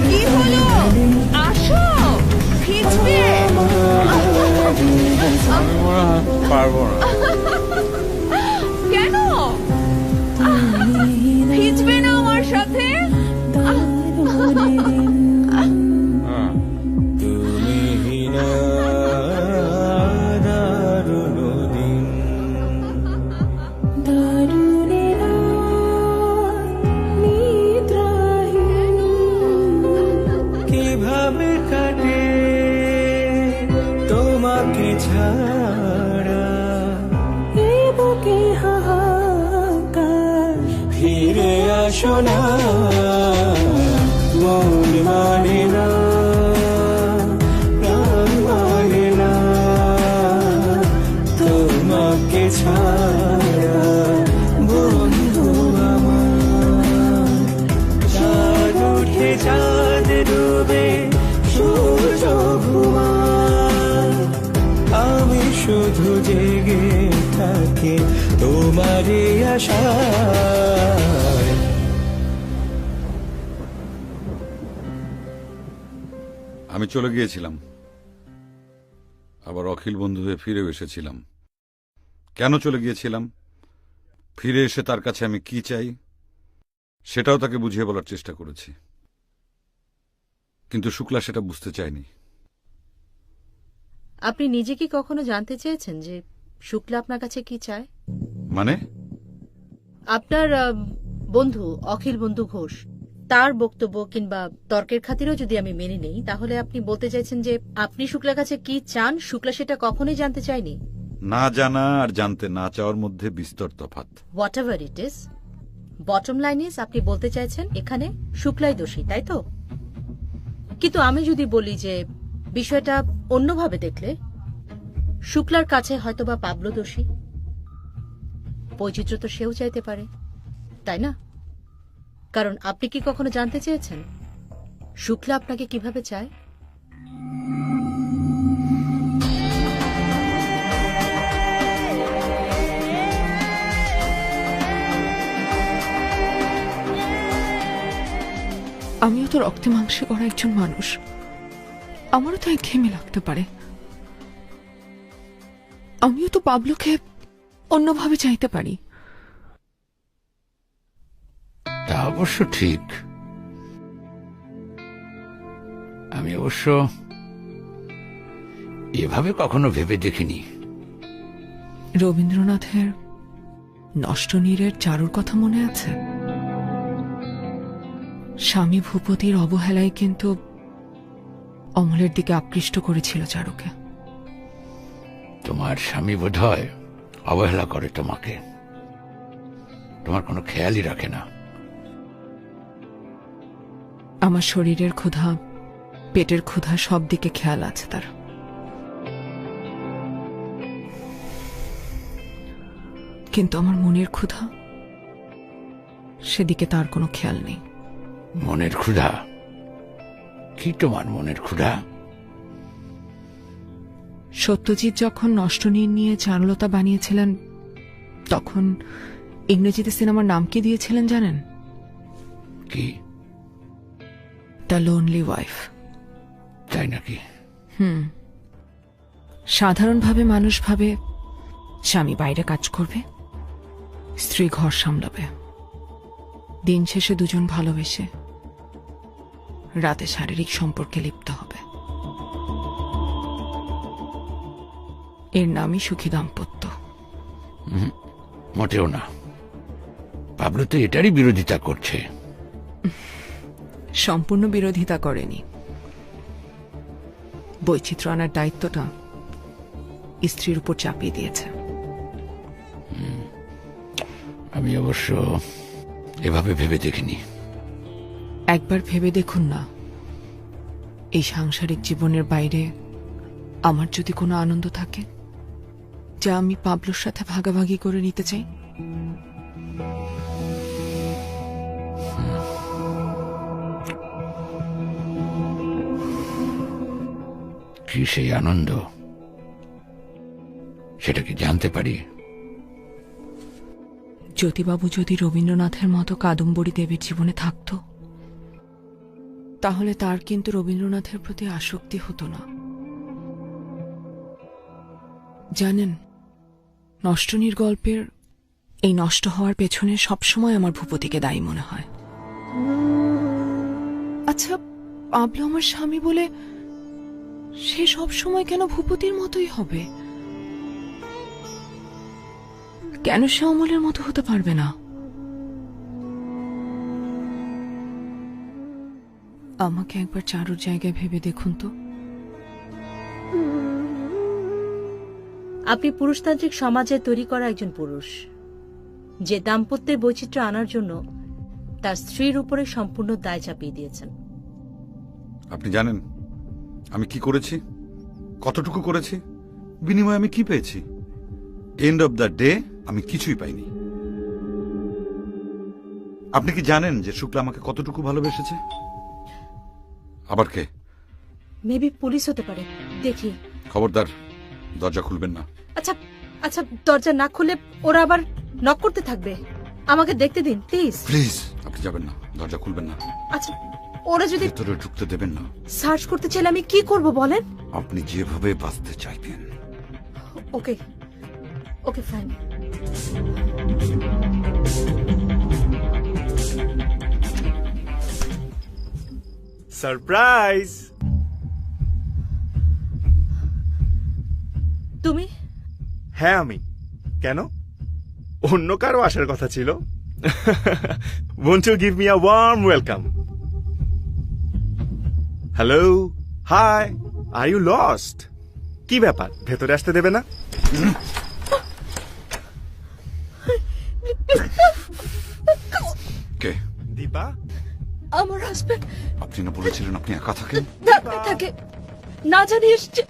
কি হলো? আসো, ভিজবে। আমি মনে হয় পারবো না। কেন ভিজবে না আমার সাথে? হ্যাঁ। কিভাবে কাটে তোমাকে ছাড়া, এই বুকে হাহাকার, ফিরে আসো না, মন মানে না, প্রাণ মানে না, তোমাকে ছাড়া বন্ধু আমার। চাঁদ উঠে চাঁদ ডুবে সূর্য ঘুমায়, আমি শুধু জেগে থাকি তোমারই আশায়। আমি চলে গিয়েছিলাম, আবার অখিল বন্ধু হয়ে ফিরে এসেছিলাম। কেন চলে গিয়েছিলাম, ফিরে এসে তার কাছে আমি কি চাই, সেটাও তাকে বুঝিয়ে বলার চেষ্টা করেছি, কিন্তু শুক্লা সেটা বুঝতে চায়নি। আপনি নিজে কি কখনো জানতে চেয়েছেন যে শুক্লা আপনার কাছে কি চায়? মানে? আপনার বন্ধু অখিল বন্ধু ঘোষ, তার বক্তব্য কিংবা তর্কের খাতিরেও যদি আমি মেনে নেই, তাহলে আপনি বলতে চাইছেন যে আপনি শুক্লার কাছে কি চান, শুক্লা সেটা কখনোই জানতে চায়নি? না জানা আর জানতে না চাওয়ার মধ্যে বিস্তর তফাৎ। What ever it is, bottom line is আপনি বলতে চাইছেন এখানে শুক্লাই দোষী, তাই তো? কিন্তু আমি যদি বলি যে বিষয়টা অন্যভাবে দেখলে শুক্লার কাছে হয়তোবা পাবলো দোষী, বৈচিত্র্য তো সেও চাইতে পারে, তাই না? কারণ আপনি কি কখনো জানতে চেয়েছেন শুক্লা আপনাকে কিভাবে চায়? আমিও তো রক্তে মাংসে করা একজন মানুষ, আমারও তো একঘেয়েমি লাগতে পারে। আমিও তো পাবলোকে অন্যভাবে চাইতে পারি। তা অবশ্য ঠিক। আমি অবশ্য এভাবে কখনো ভেবে দেখিনি। রবীন্দ্রনাথের নষ্ট নীরের চারুর কথা মনে আছে? স্বামী ভূপতির অবহেলায় কিন্তু অমলের দিকে আকৃষ্ট করেছিল চারুকে। তোমার স্বামী বোধহয় অবহেলা করে তোমাকে, তোমার কোনো খেয়ালই রাখে না। আমার শরীরের ক্ষুধা, পেটের ক্ষুধা, সব দিকে খেয়াল আছে তার। কিন্তু আমার মনের ক্ষুধা, সেদিকে তার কোনো খেয়াল নেই। মনের ক্ষুধা? কি তোমার মনের ক্ষুধা? সত্যজিৎ যখন নষ্ট নীর নিয়ে চারুলতা বানিয়েছিলেন, তখন ইংরেজিতে সিনেমার নাম কি দিয়েছিলেন জানেন? কি? The lonely wife. তাই নাকি? সাধারণভাবে মানুষ ভাবে স্বামী বাইরে কাজ করবে, স্ত্রী ঘর সামলাবে, দিন শেষে দুজন ভালোবেসে রাতে শারীরিক সম্পর্কে লিপ্ত হবে। এর নামই সুখী দাম্পত্য। মোটেও না। পাবলু তো এটারই বিরোধিতা করছে। সম্পূর্ণ বিরোধিতা করেনি, বৈচিত্র্য আনার দায়িত্বটা স্ত্রীর উপর চাপিয়ে দিয়েছে। আমি অবশ্য এভাবে ভেবে দেখিনি। একবার ভেবে দেখুন না, এই সাংসারিক জীবনের বাইরে আমার যদি কোনো আনন্দ থাকে যা আমি পাবলুর সাথে ভাগাভাগি করে নিতে চাই। কি সেই আনন্দ, সেটা কি জানতে পারি? জ্যোতিবাবু যদি রবীন্দ্রনাথের মতো কাদম্বরী দেবীর জীবনে থাকত, তাহলে তার কিন্তু রবীন্দ্রনাথের প্রতি আসক্তি হতো না। জানেন, নষ্টনীর গল্পের এই নষ্ট হওয়ার পেছনে সবসময় আমার ভূপতিকে দায়ী মনে হয়। আচ্ছা, পাবলু আমার স্বামী বলে সে সব সময় কেন ভূপতির মতোই হবে? কেন সে অমলের মতো হতে পারবে না? আমাকে একবার চারুর জায়গায় ভেবে দেখুন তো। আপনি পুরুষতান্ত্রিক সমাজে তৈরি করা একজন পুরুষ, যে দাম্পত্যের বৈচিত্র্য আনার জন্য তার স্ত্রীর উপরে সম্পূর্ণ দায় চাপিয়ে দিয়েছেন। আপনি জানেন আমি কি করেছি, কতটুকু করেছি, বিনিময়ে আমি কি পেয়েছি? এন্ড অব দ্য ডে আমি কিছুই পাইনি। আপনি কি জানেন যে শুক্লা আমাকে কতটুকু ভালোবেসেছে? আবার কে? মেবি পুলিশ হতে পারে, দেখি। খবরদার, দরজা খুলবেন না। আচ্ছা আচ্ছা, দরজা না খুলে ওরা আবার নক করতে থাকবে। আমাকে দেখতে দিন প্লিজ। প্লিজ, আপনি যাবেন না, দরজা খুলবেন না। আচ্ছা, ওরা যদি ভেতরে ঢুকতে দেবেন না। সার্চ করতে চাইলে আমি কি করব বলেন? আপনি যেভাবে বাঁচতে চাইবেন। ওকে ওকে, ফাইন। সারপ্রাইজ! তুমি? হ্যাঁ আমি। কেন, অন্য কারো আসার কথা ছিল? Won't you give me a warm welcome? Hello, hi, are you lost? কি ব্যাপার, ভেতরে আসতে দেবে না? কে? দীপা? আমার হাজবেন্ড। আপনি না বলেছিলেন আপনি একা থাকেন? থাকে না জানি এসছে।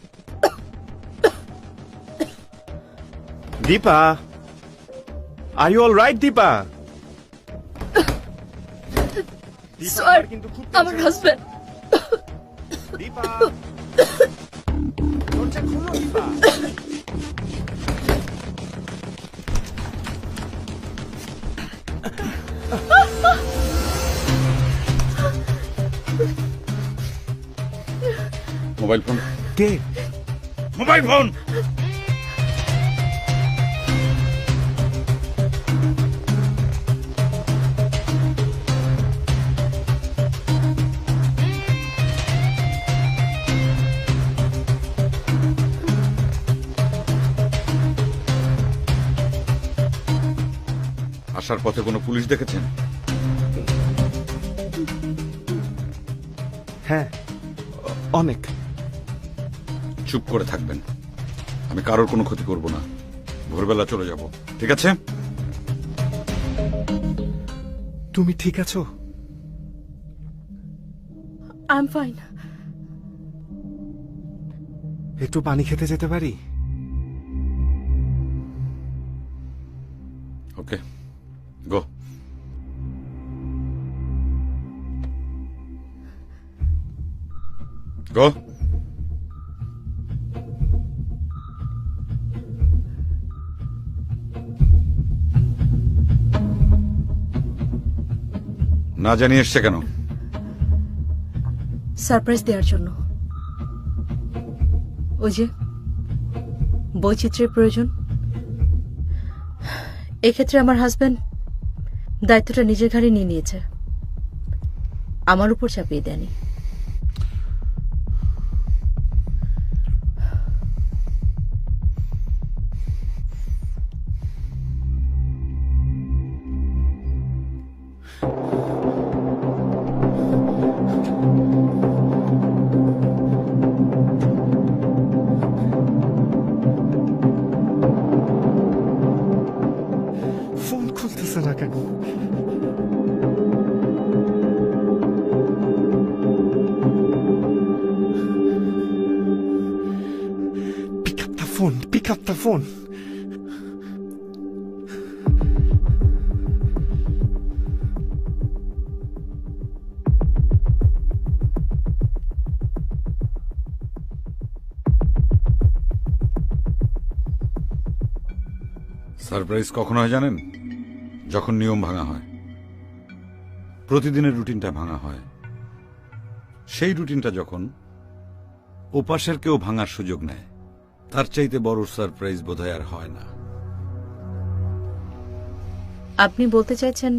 Dipa, are you all right? Dipa, sir, আমার হাজবেন্ড। দীপা, দরজা খুলো দীপা। মোবাইল ফোন কে? Mobile phone. আসার পথে কোনো পুলিশ দেখেছেন? হ্যাঁ, অনেক। চুপ করে থাকবেন, আমি কারোর কোনো ক্ষতি করব না। ভোরবেলা চলে যাব, ঠিক আছে? তুমি ঠিক আছো? I am fine. একটু পানি খেতে যেতে পারি? ওকে, গো। গো। না জানিয়ে এসছে কেন? সারপ্রাইজ দেওয়ার জন্য। ওই যে বৈচিত্র্যের প্রয়োজন, এক্ষেত্রে আমার হাজবেন্ড দায়িত্বটা নিজের ঘাড়ে নিয়ে নিয়েছে, আমার উপর চাপিয়ে দেয়নি। ফোন খুলতেছে না কেন? Pick up the phone. Pick up the phone. Surprise কখন হয় জানেন? যখন নিয়ম ভাঙা হয়, প্রতিদিনের রুটিনটা ভাঙা হয়। সেই রুটিনটা যখন ওপাশের কেউ ভাঙার সুযোগ নেয়, তার চাইতে বড় সারপ্রাইজ বোধহয় আর হয় না। আপনি বলতে চাইছেন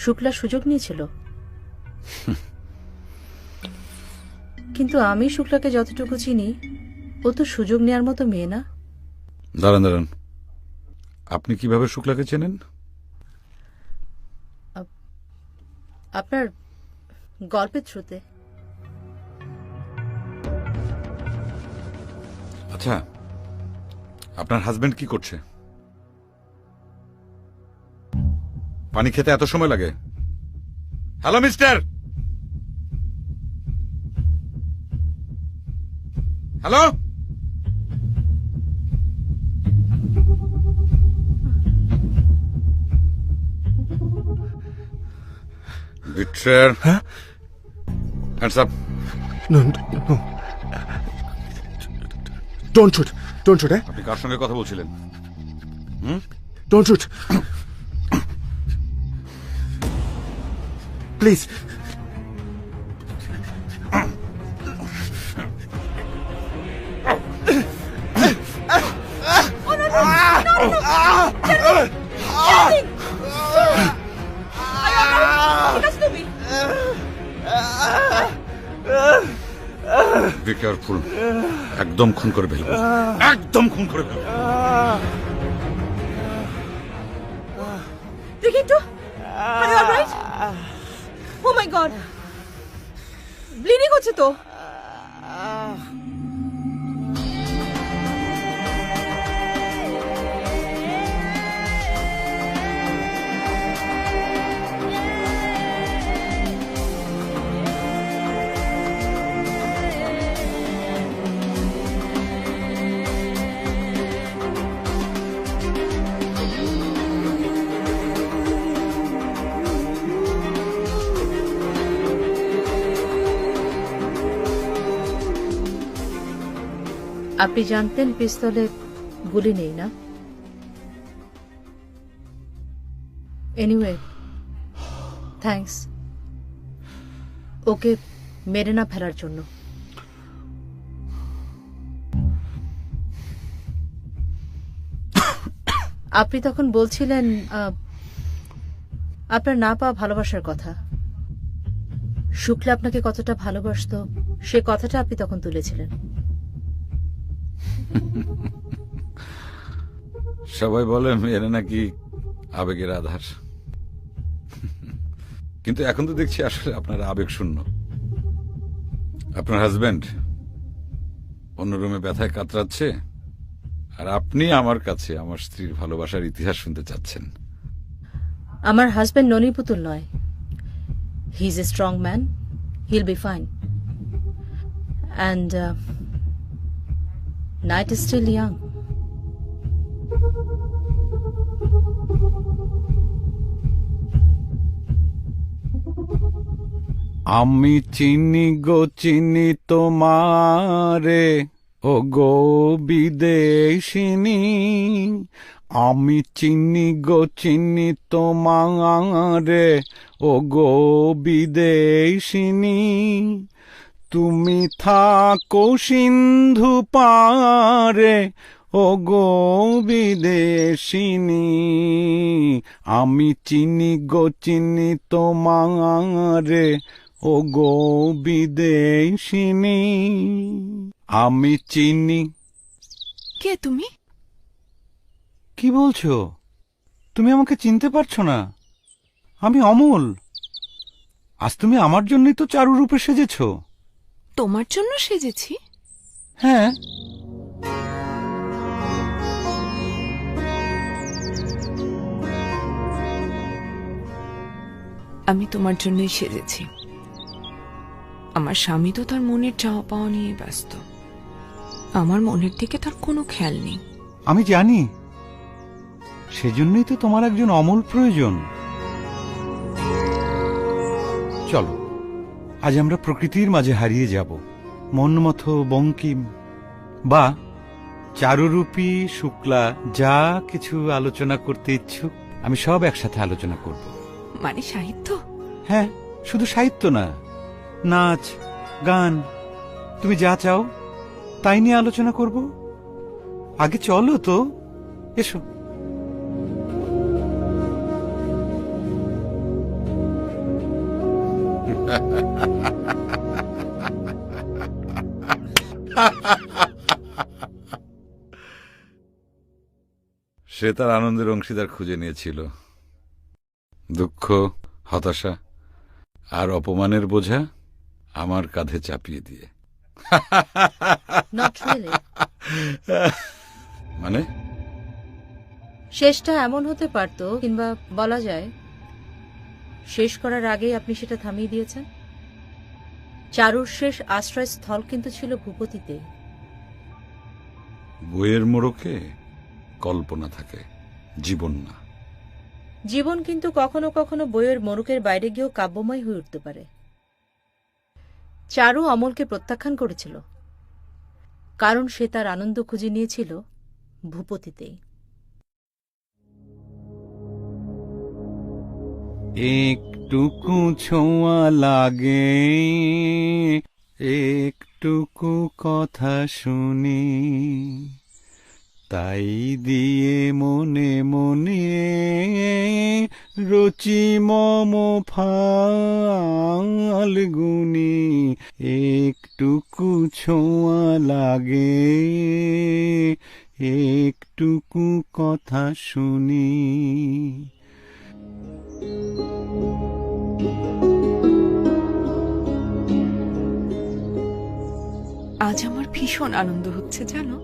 শুক্লা সুযোগ নিয়েছিল? কিন্তু আমি শুক্লাকে যতটুকু চিনি, ও তো সুযোগ নেওয়ার মতো মেয়ে না। দাঁড়ান দাঁড়ান, আপনি কিভাবে শুক্লাকে চেনেন? আপনার গল্পের থ্রুতে। আচ্ছা, আপনার হাজবেন্ড কি করছে? পানি খেতে এত সময় লাগে? Hello mister, hello. Betrayer. Huh? Hands up. No, no. Don't shoot. Don't shoot, eh? আপনি কার সঙ্গে কথা বলছিলেন? Don't shoot. Please. Be careful. একদম খুন করে ফেলবো, একদম খুন করে ফেলবো। Riquito, are you alright? Oh my God, bleeding হচ্ছে তো। আপনি জানতেন পিস্তলে গুলি নেই না? এনিওয়ে, থ্যাঙ্কস ওকে মেরে না ফেলার জন্য। আপনি তখন বলছিলেন আপনার না পাওয়া ভালোবাসার কথা। শুক্লা আপনাকে কতটা ভালোবাসতো সে কথাটা আপনি তখন তুলেছিলেন। সবাই বলে মেয়েরা নাকি আবেগের আধার। কিন্তু এখন তো দেখছি আসলে আপনারা আবেগ শূন্য। আপনার হাজবেন্ড অন্য রুমে ব্যথায় কাতরাচ্ছে, আর আপনি আমার কাছে আমার স্ত্রীর ভালোবাসার ইতিহাস শুনতে চাচ্ছেন। আমার হাজবেন্ড ননি পুতুল নয়। He is a strong man, he'll be fine, and night is still young. আমি চিনি গো চিনি তোমারে, ও গো বিদেশিনী। আমি চিনি গো চিনি তোমারে, ও গো বিদেশিনী। তুমি থাকো সিন্ধু পারে, ও গো বিদেশিনী। আমি চিনি গো চিনি তোমারে, ও গো বিদেশিনী। আমি চিনি। কে তুমি? কি বলছো? তুমি আমাকে চিনতে পারছো না? আমি অমল। আজ তুমি আমার জন্যই তো চারু রূপে সেজেছ। তোমার জন্য সেজেছি? হ্যাঁ। আমি তোমার জন্যই সেজেছি। আমার স্বামী তো তার মনের চাওয়া পাওয়া নিয়ে ব্যস্ত। আমার মনের দিকে তার কোনো খেয়াল নেই। আমি জানি, সেজন্যই তো তোমার একজন অমল প্রয়োজন। চলো আজ আমরা প্রকৃতির মাঝে হারিয়ে যাব, মনমথ বঙ্কিম বা চারুরূপী শুক্লা যা কিছু আলোচনা করতে ইচ্ছুক আমি সব একসাথে আলোচনা করব। মানে সাহিত্য? হ্যাঁ, শুধু সাহিত্য না, নাচ, গান, তুমি যা চাও তাই নিয়ে আলোচনা করব। আগে চলো তো, এসো। সে তার আনন্দের অংশীদার খুঁজে নিয়েছিল। দুঃখ, হতাশা আর অপমানের বোঝা আমার কাঁধে চাপিয়ে দিয়ে। Not really. মানে শেষটা এমন হতে পারত, কিংবা বলা যায় শেষ করার আগেই আপনি সেটা থামিয়ে দিয়েছেন। চারুর শেষ আশ্রয়স্থল কিন্তু ছিল ভূপতিতে। বইয়ের মোড়কে কল্পনা থাকে, জীবন না। জীবন কিন্তু কখনো কখনো বইয়ের মোড়কের বাইরে গিয়েও কাব্যময় হয়ে উঠতে পারে। চারু অমলকে প্রত্যাখ্যান করেছিল, কারণ সে তার আনন্দ খুঁজে নিয়েছিল ভূপতিতেই। একটুকু ছোঁয়া লাগে, একটুকু কথা শুনি, তাই দিয়ে মনে মনে রচি মম ফাল্গুনি। একটুকু ছোঁয়া লাগে, একটুকু কথা শুনি। আজ আমার ভীষণ আনন্দ হচ্ছে জানো।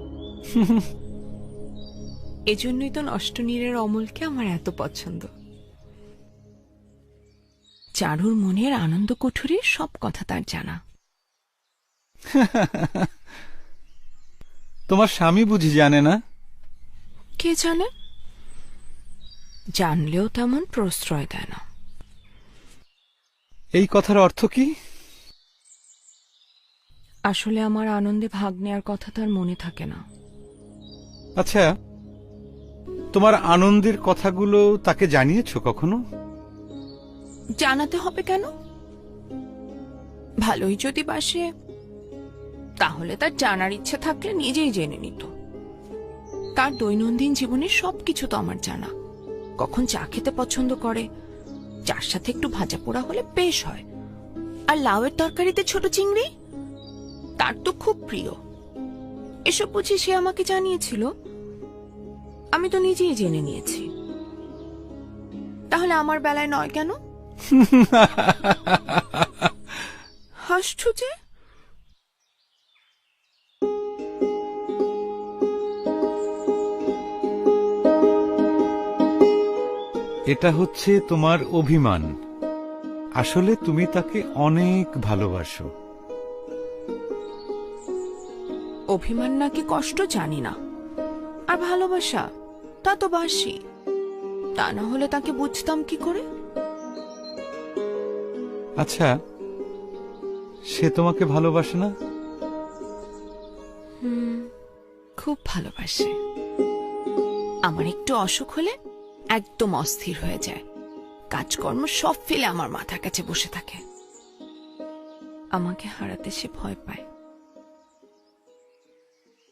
এজন্যই তো নষ্টনীরের অমলকে আমার এত পছন্দ। চারুর মনের আনন্দ কুঠুরির সব কথা তার জানা। তোমার স্বামী বুঝি জানে না? কে জানে? জানলেও তেমন প্রশ্রয় দেয় না। এই কথার অর্থ কি? আসলে আমার আনন্দে ভাগ নেয়ার কথা তার মনে থাকে না। আচ্ছা, তোমার আনন্দের কথাগুলো তাকে জানিয়েছো কখনো? জানাতে হবে কেন? ভালোই যদি বাসে তাহলে তার জানার ইচ্ছে থাকলে নিজেই জেনে নিত। তার দৈনন্দিন জীবনের সবকিছু তো আমার জানা। কখন চা খেতে পছন্দ করে, চার সাথে একটু ভাজা পোড়া হলে বেশ হয়, আর লাউয়ের তরকারিতে ছোট চিংড়ি তার তো খুব প্রিয়। এসব বুঝি সে আমাকে জানিয়েছিল? আমি তো নিজেই জেনে নিয়েছি। তাহলে আমার বেলায় নয় কেন? হাসছো যে? এটা হচ্ছে তোমার অভিমান। আসলে তুমি তাকে অনেক ভালোবাসো। অভিমান নাকি কষ্ট জানি না, আর ভালোবাসা তা তো বাসি। তা না হলে তাকে বুঝতাম কি করে? আচ্ছা, সে তোমাকে ভালোবাসে না? খুব ভালোবাসে। আমার একটু অসুখ হলে একদম অস্থির হয়ে যায়, কাজকর্ম সব ফেলে আমার মাথার কাছে বসে থাকে। আমাকে হারাতে সে ভয় পায়।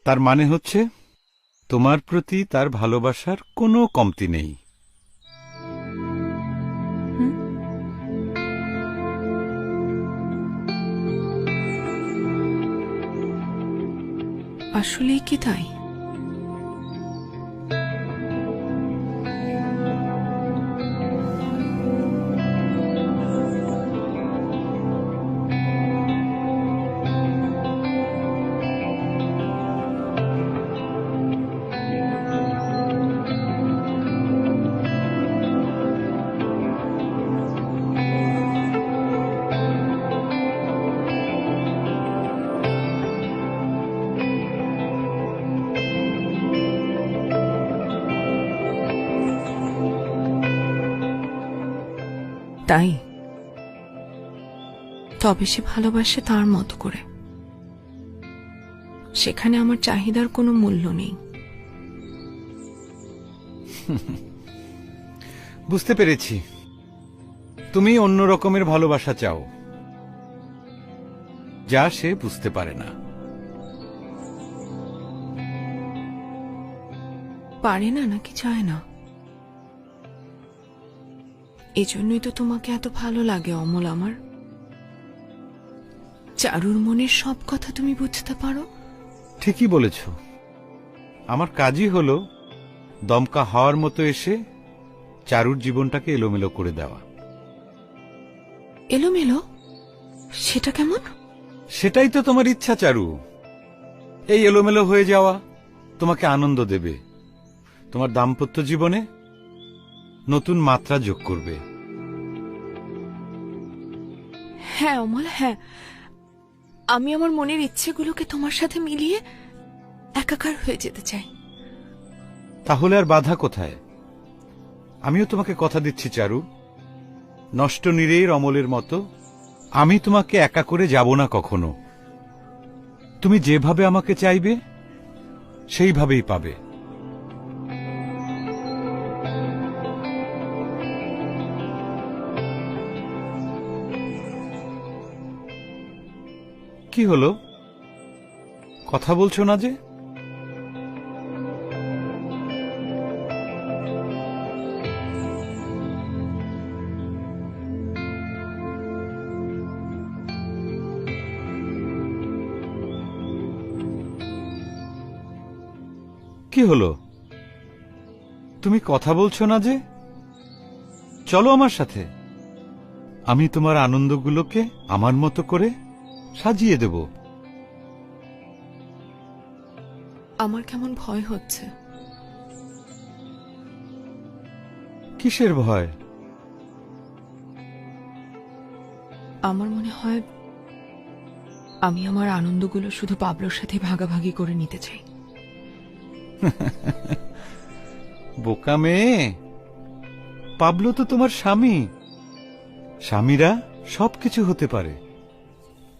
তার মানে হচ্ছে তোমার প্রতি তার ভালোবাসার কোনো কমতি নেই। আসলেই কি তাই? তাই? তবে সে ভালোবাসে তার মতো করে। সেখানে আমার চাহিদার কোনো মূল্য নেই। বুঝতে পেরেছি, তুমি অন্য রকমের ভালোবাসা চাও, যা সে বুঝতে পারে না। পারে না নাকি চায় না? এজন্যই তো তোমাকে এত ভালো লাগে অমল আমার। চারুর মনের সব কথা তুমি বুঝতে পারো। ঠিকই বলেছ। আমার কাজই হলো দমকা হওয়ার মতো এসে চারুর জীবনটাকে এলোমেলো করে দেওয়া। এলোমেলো? সেটা কেমন? সেটাই তো তোমার ইচ্ছা চারু। এই এলোমেলো হয়ে যাওয়া তোমাকে আনন্দ দেবে, তোমার দাম্পত্য জীবনে নতুন মাত্রা যোগ করবে। হ্যাঁ অমল, হ্যাঁ। আমি আমার মনের ইচ্ছেগুলোকে তোমার সাথে মিলিয়ে একাকার হয়ে যেতে চাই। তাহলে আর বাধা কোথায়? আমিও তোমাকে কথা দিচ্ছি চারু, নষ্ট নীরের অমলের মতো আমি তোমাকে একা করে যাব না কখনো। তুমি যেভাবে আমাকে চাইবে সেইভাবেই পাবে। কি হলো, কথা বলছো না যে? কি হলো, তুমি কথা বলছো না যে? চলো আমার সাথে, আমি তোমার আনন্দগুলোকে আমার মতো করে সাজিয়ে দেব। আমার কেমন ভয় হচ্ছে। কিসের ভয়? আমার মনে হয় আমি আমার আনন্দগুলো শুধু পাবলোর সাথে ভাগাভাগি করে নিতে চাই। বোকা মেয়ে, পাবলো তো তোমার স্বামী। স্বামীরা সবকিছু হতে পারে,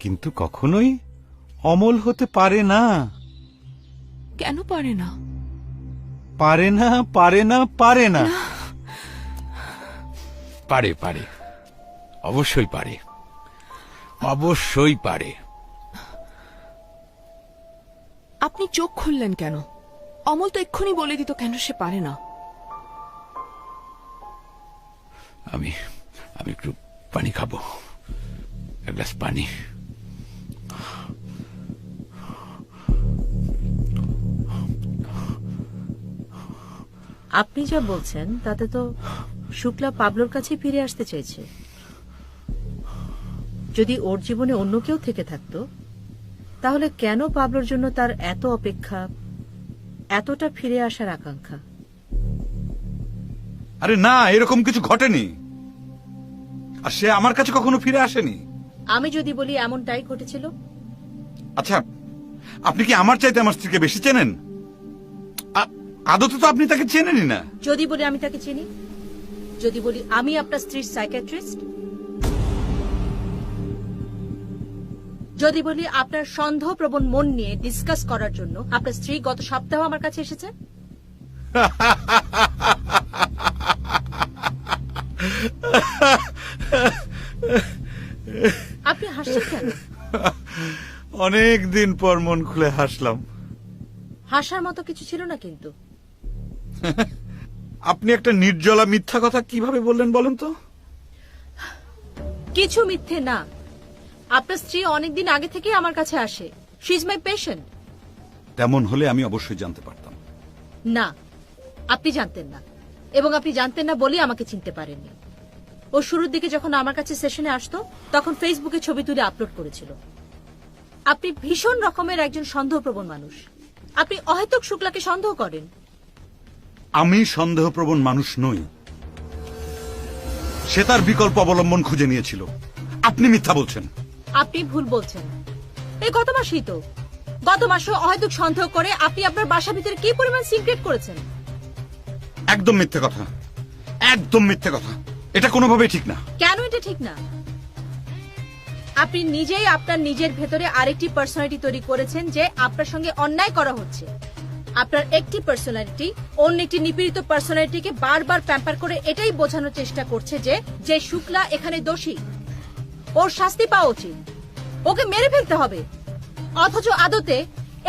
কিন্তু কখনোই অমল হতে পারে না। কেন পারে না? পারে না, পারে না, পারে না। পারে, পারে, অবশ্যই পারে, অবশ্যই পারে। আপনি চোখ খুললেন কেন? অমল তো এক্ষুনি বলে দিত কেন সে পারে না। আমি একটু পানি খাবো, এক গ্লাস পানি। আপনি যা বলছেন তাতে তো শুক্লা পাবলোর কাছে ফিরে আসতে চাইছে। যদি ওর জীবনে অন্য কেউ থেকে থাকতো, তাহলে কেন পাবলোর জন্য তার এত অপেক্ষা, এতটা ফিরে আসার আকাঙ্ক্ষা? আরে না, এরকম কিছু ঘটেনি। আর সে আমার কাছে কখনো ফিরে আসেনি। আমি যদি বলি এমনটাই ঘটেছিল? আচ্ছা, আপনি কি আমার চাইতে আমার স্ত্রীকে বেশি চেনেন? আদতে তো আপনি তাকে চেনেনই না। যদি বলি আমি তাকে চিনি, যদি বলি আমি আপনার স্ত্রীর সাইকিয়াট্রিস্ট, যদি বলি আপনার সন্দেহপ্রবণ মন নিয়ে ডিসকাস করার জন্য আপনার স্ত্রী গত সপ্তাহ আমার কাছে এসেছে, আপনি হাসছেন কেন? অনেক দিন পর মন খুলে হাসলাম। হাসার মতো কিছু ছিল না কিন্তু। আপনি একটা নির্জলা মিথ্যা কথা কিভাবে বললেন বলেন তো? কিছু মিথ্যে না। আপনার স্ত্রী অনেকদিন আগে থেকে আমার কাছে আসে। She is my patient. তেমন হলে আমি অবশ্যই জানতে পারতাম। না, আপনি জানতেন না, এবং আপনি জানতেন না বলেই আমাকে চিনতে পারেননি। ও শুরুর দিকে যখন আমার কাছে সেশনে আসতো, তখন ফেসবুকে ছবি তুলে আপলোড করেছিল। আপনি ভীষণ রকমের একজন সন্দেহপ্রবণ মানুষ। আপনি অহেতুক শুক্লাকে সন্দেহ করেন। আমি সন্দেহপ্রবণ মানুষ নই। সে তার বিকল্প অবলম্বন খুঁজে নিয়েছিল। আপনি মিথ্যা বলছেন। আপনি ভুল বলছেন। এই গত মাসেই তো, গত মাসে অহেতুক সন্দেহ করে আপনি আপনার বাসার ভিতরে কি পরিমাণ সিক্রেট করেছেন। একদম মিথ্যে কথা, একদম মিথ্যে কথা। এটা কোনোভাবেই ঠিক না। কেন এটা ঠিক না? আপনি নিজেই আপনার নিজের ভেতরে আরেকটি পার্সোনালিটি তৈরি করেছেন, যে আপনার সঙ্গে অন্যায় করা হচ্ছে। আপনার একটি পার্সোনালিটি অন্য একটি নিপীড়িত পার্সোনালিটিকে বারবার প্যাম্পার করে এটাই বোঝানোর চেষ্টা করছে যে শুক্লা এখানে দোষী, ওর শাস্তি পাওয়া উচিত, ওকে মেরে ফেলতে হবে। অথচ আদতে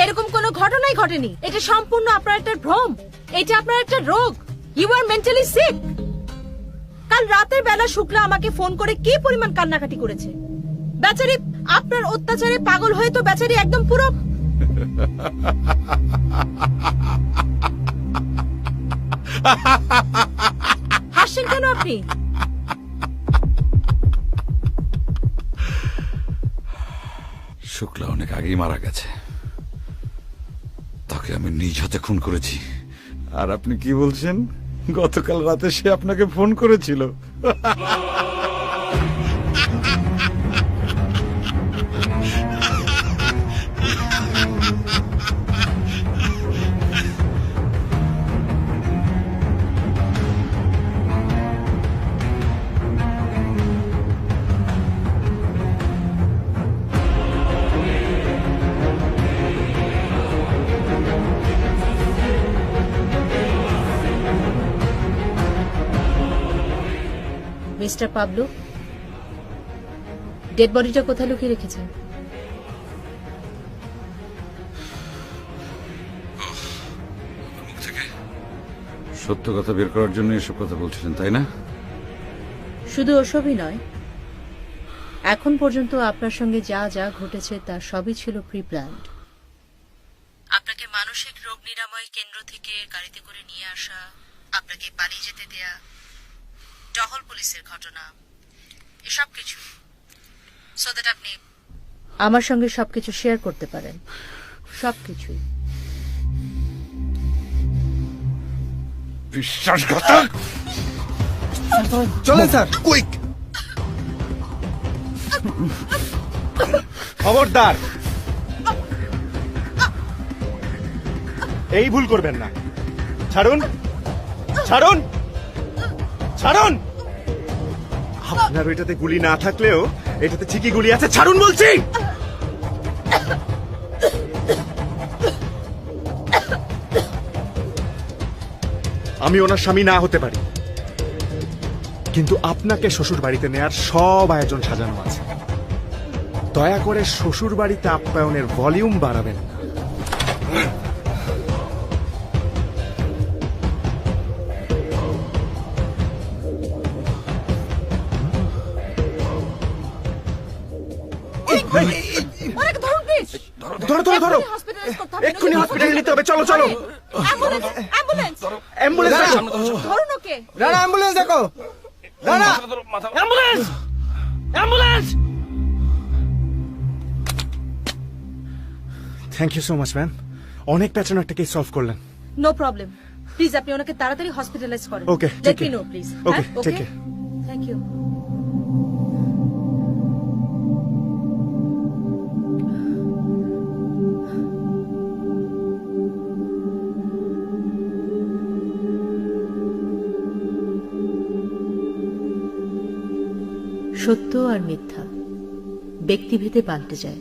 এরকম কোনো ঘটনাই ঘটেনি। এটা সম্পূর্ণ আপনার একটা ভ্রম, এটা আপনার একটা রোগ। You are mentally sick. কাল রাতের বেলা শুক্লা আমাকে ফোন করে কি পরিমাণ কান্নাকাটি করেছে। বেচারি আপনার অত্যাচারে পাগল হয়ে তো বেচারি একদম পুরো। হাসছেন কেন আপনি? শুক্লা অনেক আগেই মারা গেছে। তাকে আমি নিজ হাতে খুন করেছি। আর আপনি কি বলছেন? গতকাল রাতে সে আপনাকে ফোন করেছিল। মিস্টার পাবলো, ডেড বডিটা কোথায় লুকিয়ে রেখেছেন? সত্য কথা বের করার জন্য এসব কথা বলছিলেন, তাই না? শুধু ওসবই নয়, এখন পর্যন্ত আপনার সঙ্গে যা যা ঘটেছে তার সবই ছিল প্রি প্ল্যান্ড। আপনাকে মানসিক রোগ নিরাময় কেন্দ্র থেকে গাড়িতে করে নিয়ে আসা, আপনাকে পালিয়ে যেতে দেয়া, টহল পুলিশের ঘটনা, এসব কিছু, সো দ্যাট আপনি আমার সঙ্গে সবকিছু শেয়ার করতে পারেন। সবকিছু। বিশ্বাসঘাতক! চলেন স্যার। কুইক! খবরদার, এই ভুল করবেন না। ছাড়ুন, ছাড়ুন, ছাড়ুন। আপনার ওইটাতে গুলি না থাকলেও এটাতে ঠিকই গুলি আছে। ছাড়ুন বলছি। আমি ওনার স্বামী না হতে পারি, কিন্তু আপনাকে শ্বশুর বাড়িতে নেয়ার সব আয়োজন সাজানো আছে। দয়া করে শ্বশুর বাড়িতে আপ্যায়নের ভলিউম বাড়াবেন না। ধরো ধরো ধরো, এক্ষুনি হসপিটালে নিতে হবে। চলো চলো। অ্যাম্বুলেন্স অ্যাম্বুলেন্স অ্যাম্বুলেন্স ধরুন ওকে। রানা অ্যাম্বুলেন্স দেখো Rana ambulance ambulance thank you so much ma'am, অনেক পেছনে একটা কেস সলভ করলেন। নো প্রবলেম, প্লিজ আপনি ওনাকে তাড়াতাড়ি হসপিটালাইজ করেন। Okay, let take me care. No please. Okay, take care. Thank you. সত্য আর মিথ্যা ব্যক্তিভেদে পাল্টে যায়।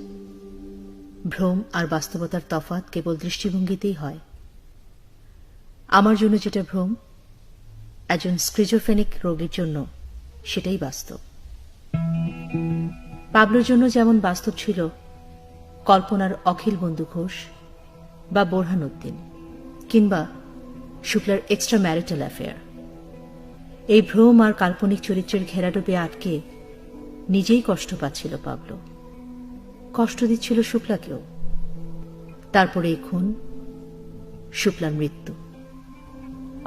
ভ্রম আর বাস্তবতার তফাৎ কেবল দৃষ্টিভঙ্গিতেই হয়। আমার জন্য যেটা ভ্রম, একজন স্ক্রিজোফ্রেনিক রোগীর জন্য সেটাই বাস্তব। পাবলোর জন্য যেমন বাস্তব ছিল কল্পনার অখিল বন্ধু ঘোষ বা বোরহানউদ্দিন কিংবা শুক্লার এক্সট্রা ম্যারিটাল অ্যাফেয়ার, এই ভ্রম আর কাল্পনিক চরিত্রের ঘেরাডোবে আটকে নিজেই কষ্ট পাচ্ছিল পাবলো, কষ্ট দিচ্ছিল শুক্লাকেও। তারপরে এই খুন, শুক্লার মৃত্যু।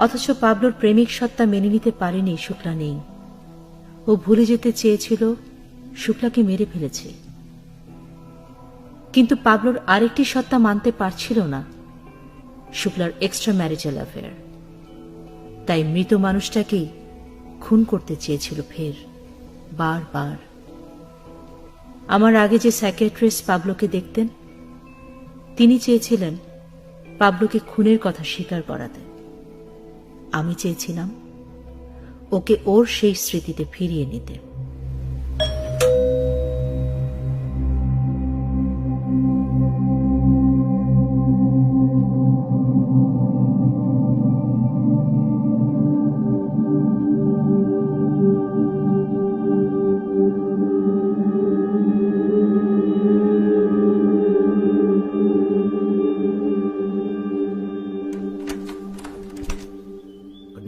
অথচ পাবলোর প্রেমিক সত্তা মেনে নিতে পারেনি শুক্লা নেই। ও ভুলে যেতে চেয়েছিল শুক্লাকে মেরে ফেলেছে, কিন্তু পাবলোর আরেকটি সত্তা মানতে পারছিল না, শুক্লার এক্সট্রা ম্যারিটাল অ্যাফেয়ার। তাই মৃত মানুষটাকেই খুন করতে চেয়েছিল ফের, বারবার। আমার আগে যে সাইকিয়াট্রিস্ট পাবলোকে দেখতেন, তিনি চেয়েছিলেন পাবলোকে খুনের কথা স্বীকার করাতে। আমি চেয়েছিলাম ওকে ওর সেই স্মৃতিতে ফিরিয়ে নিতে।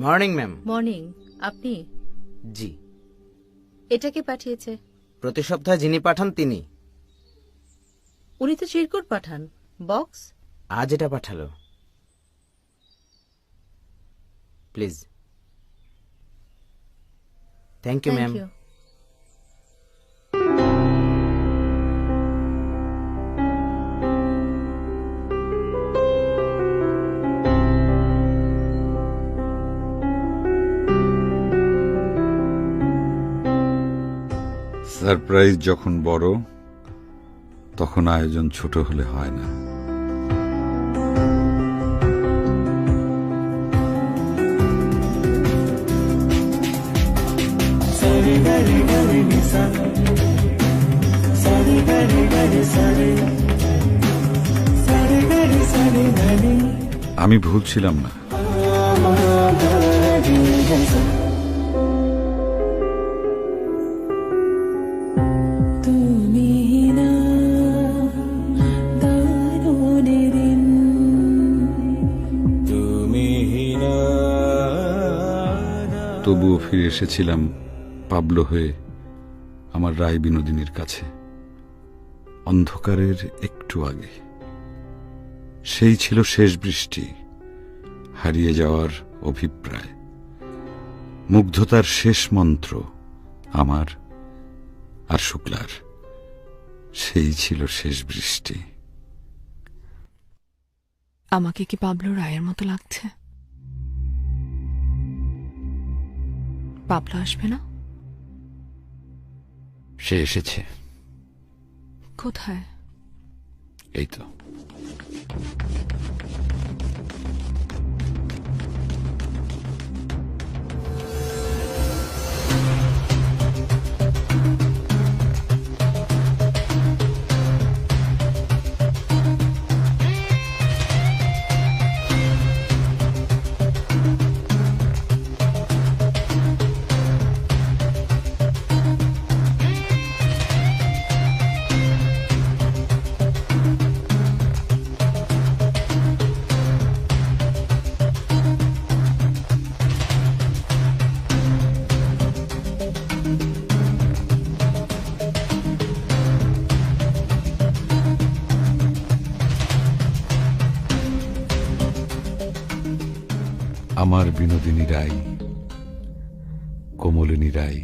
Morning ma'am. মর্নিং। আপনি? জি। এটাকে পাঠিয়েছে? প্রতি সপ্তাহে যিনি পাঠান তিনি। উনি তো চিরকুট পাঠান, বক্স। আজ এটা পাঠালো। Please. Thank you ma'am. Surprise যখন বড়, তখন আয়োজন ছোট হলে হয় না। আমি ভুল ছিলাম না। তবুও ফিরে এসেছিলাম পাবলো হয়ে আমার রায় বিনোদিনীর কাছে, অন্ধকারের একটু আগে। সেই ছিল শেষ বৃষ্টি, হারিয়ে যাওয়ার অভিপ্রায়, মুগ্ধতার শেষ মন্ত্র আমার আর শুক্লার। সেই ছিল শেষ বৃষ্টি। আমাকে কি পাবলো রায়ের মতো লাগছে? পাবলো আসবে না? সে এসেছে। কোথায়? এই তো। আমার বিনোদিনী রায়, কোমলিনী রায়।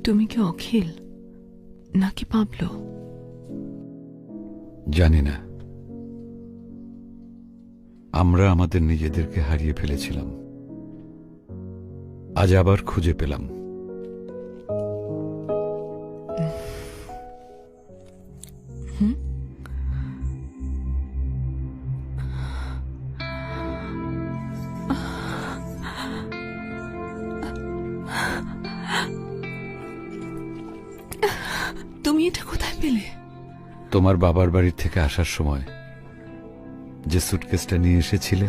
তুমি কি অখিল নাকি পাবলো? জানি না, আমরা আমাদের নিজেদেরকে হারিয়ে ফেলেছিলাম, আজ আবার খুঁজে পেলাম। তুমি এটা কোথায় পেলে? তোমার বাবার বাড়ি থেকে আসার সময় যে সুটকেসটা নিয়ে এসেছিলে,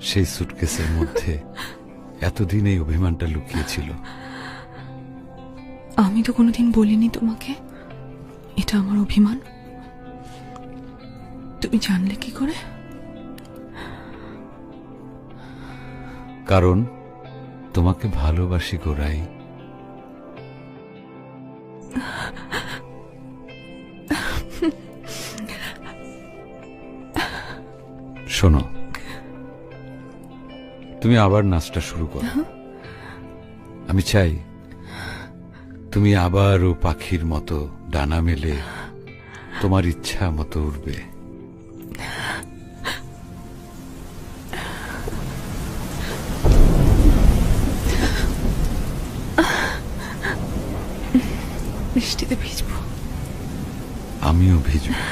সেই সুটকেসের মধ্যে এতদিন এই অভিমানটা লুকিয়েছিল। আমি তো কোনোদিন বলিনি তোমাকে এটা আমার অভিমান। তুমি জানলে কি করে? কারণ তোমাকে ভালোবাসি গোরাই। শোনো, তুমি আবার নাচটা শুরু করো। আমি চাই তুমি আবারও পাখির মতো ডানা মেলে তোমার ইচ্ছা মতো উড়বে। বৃষ্টিতে ভিজবো। আমিও ভিজবো।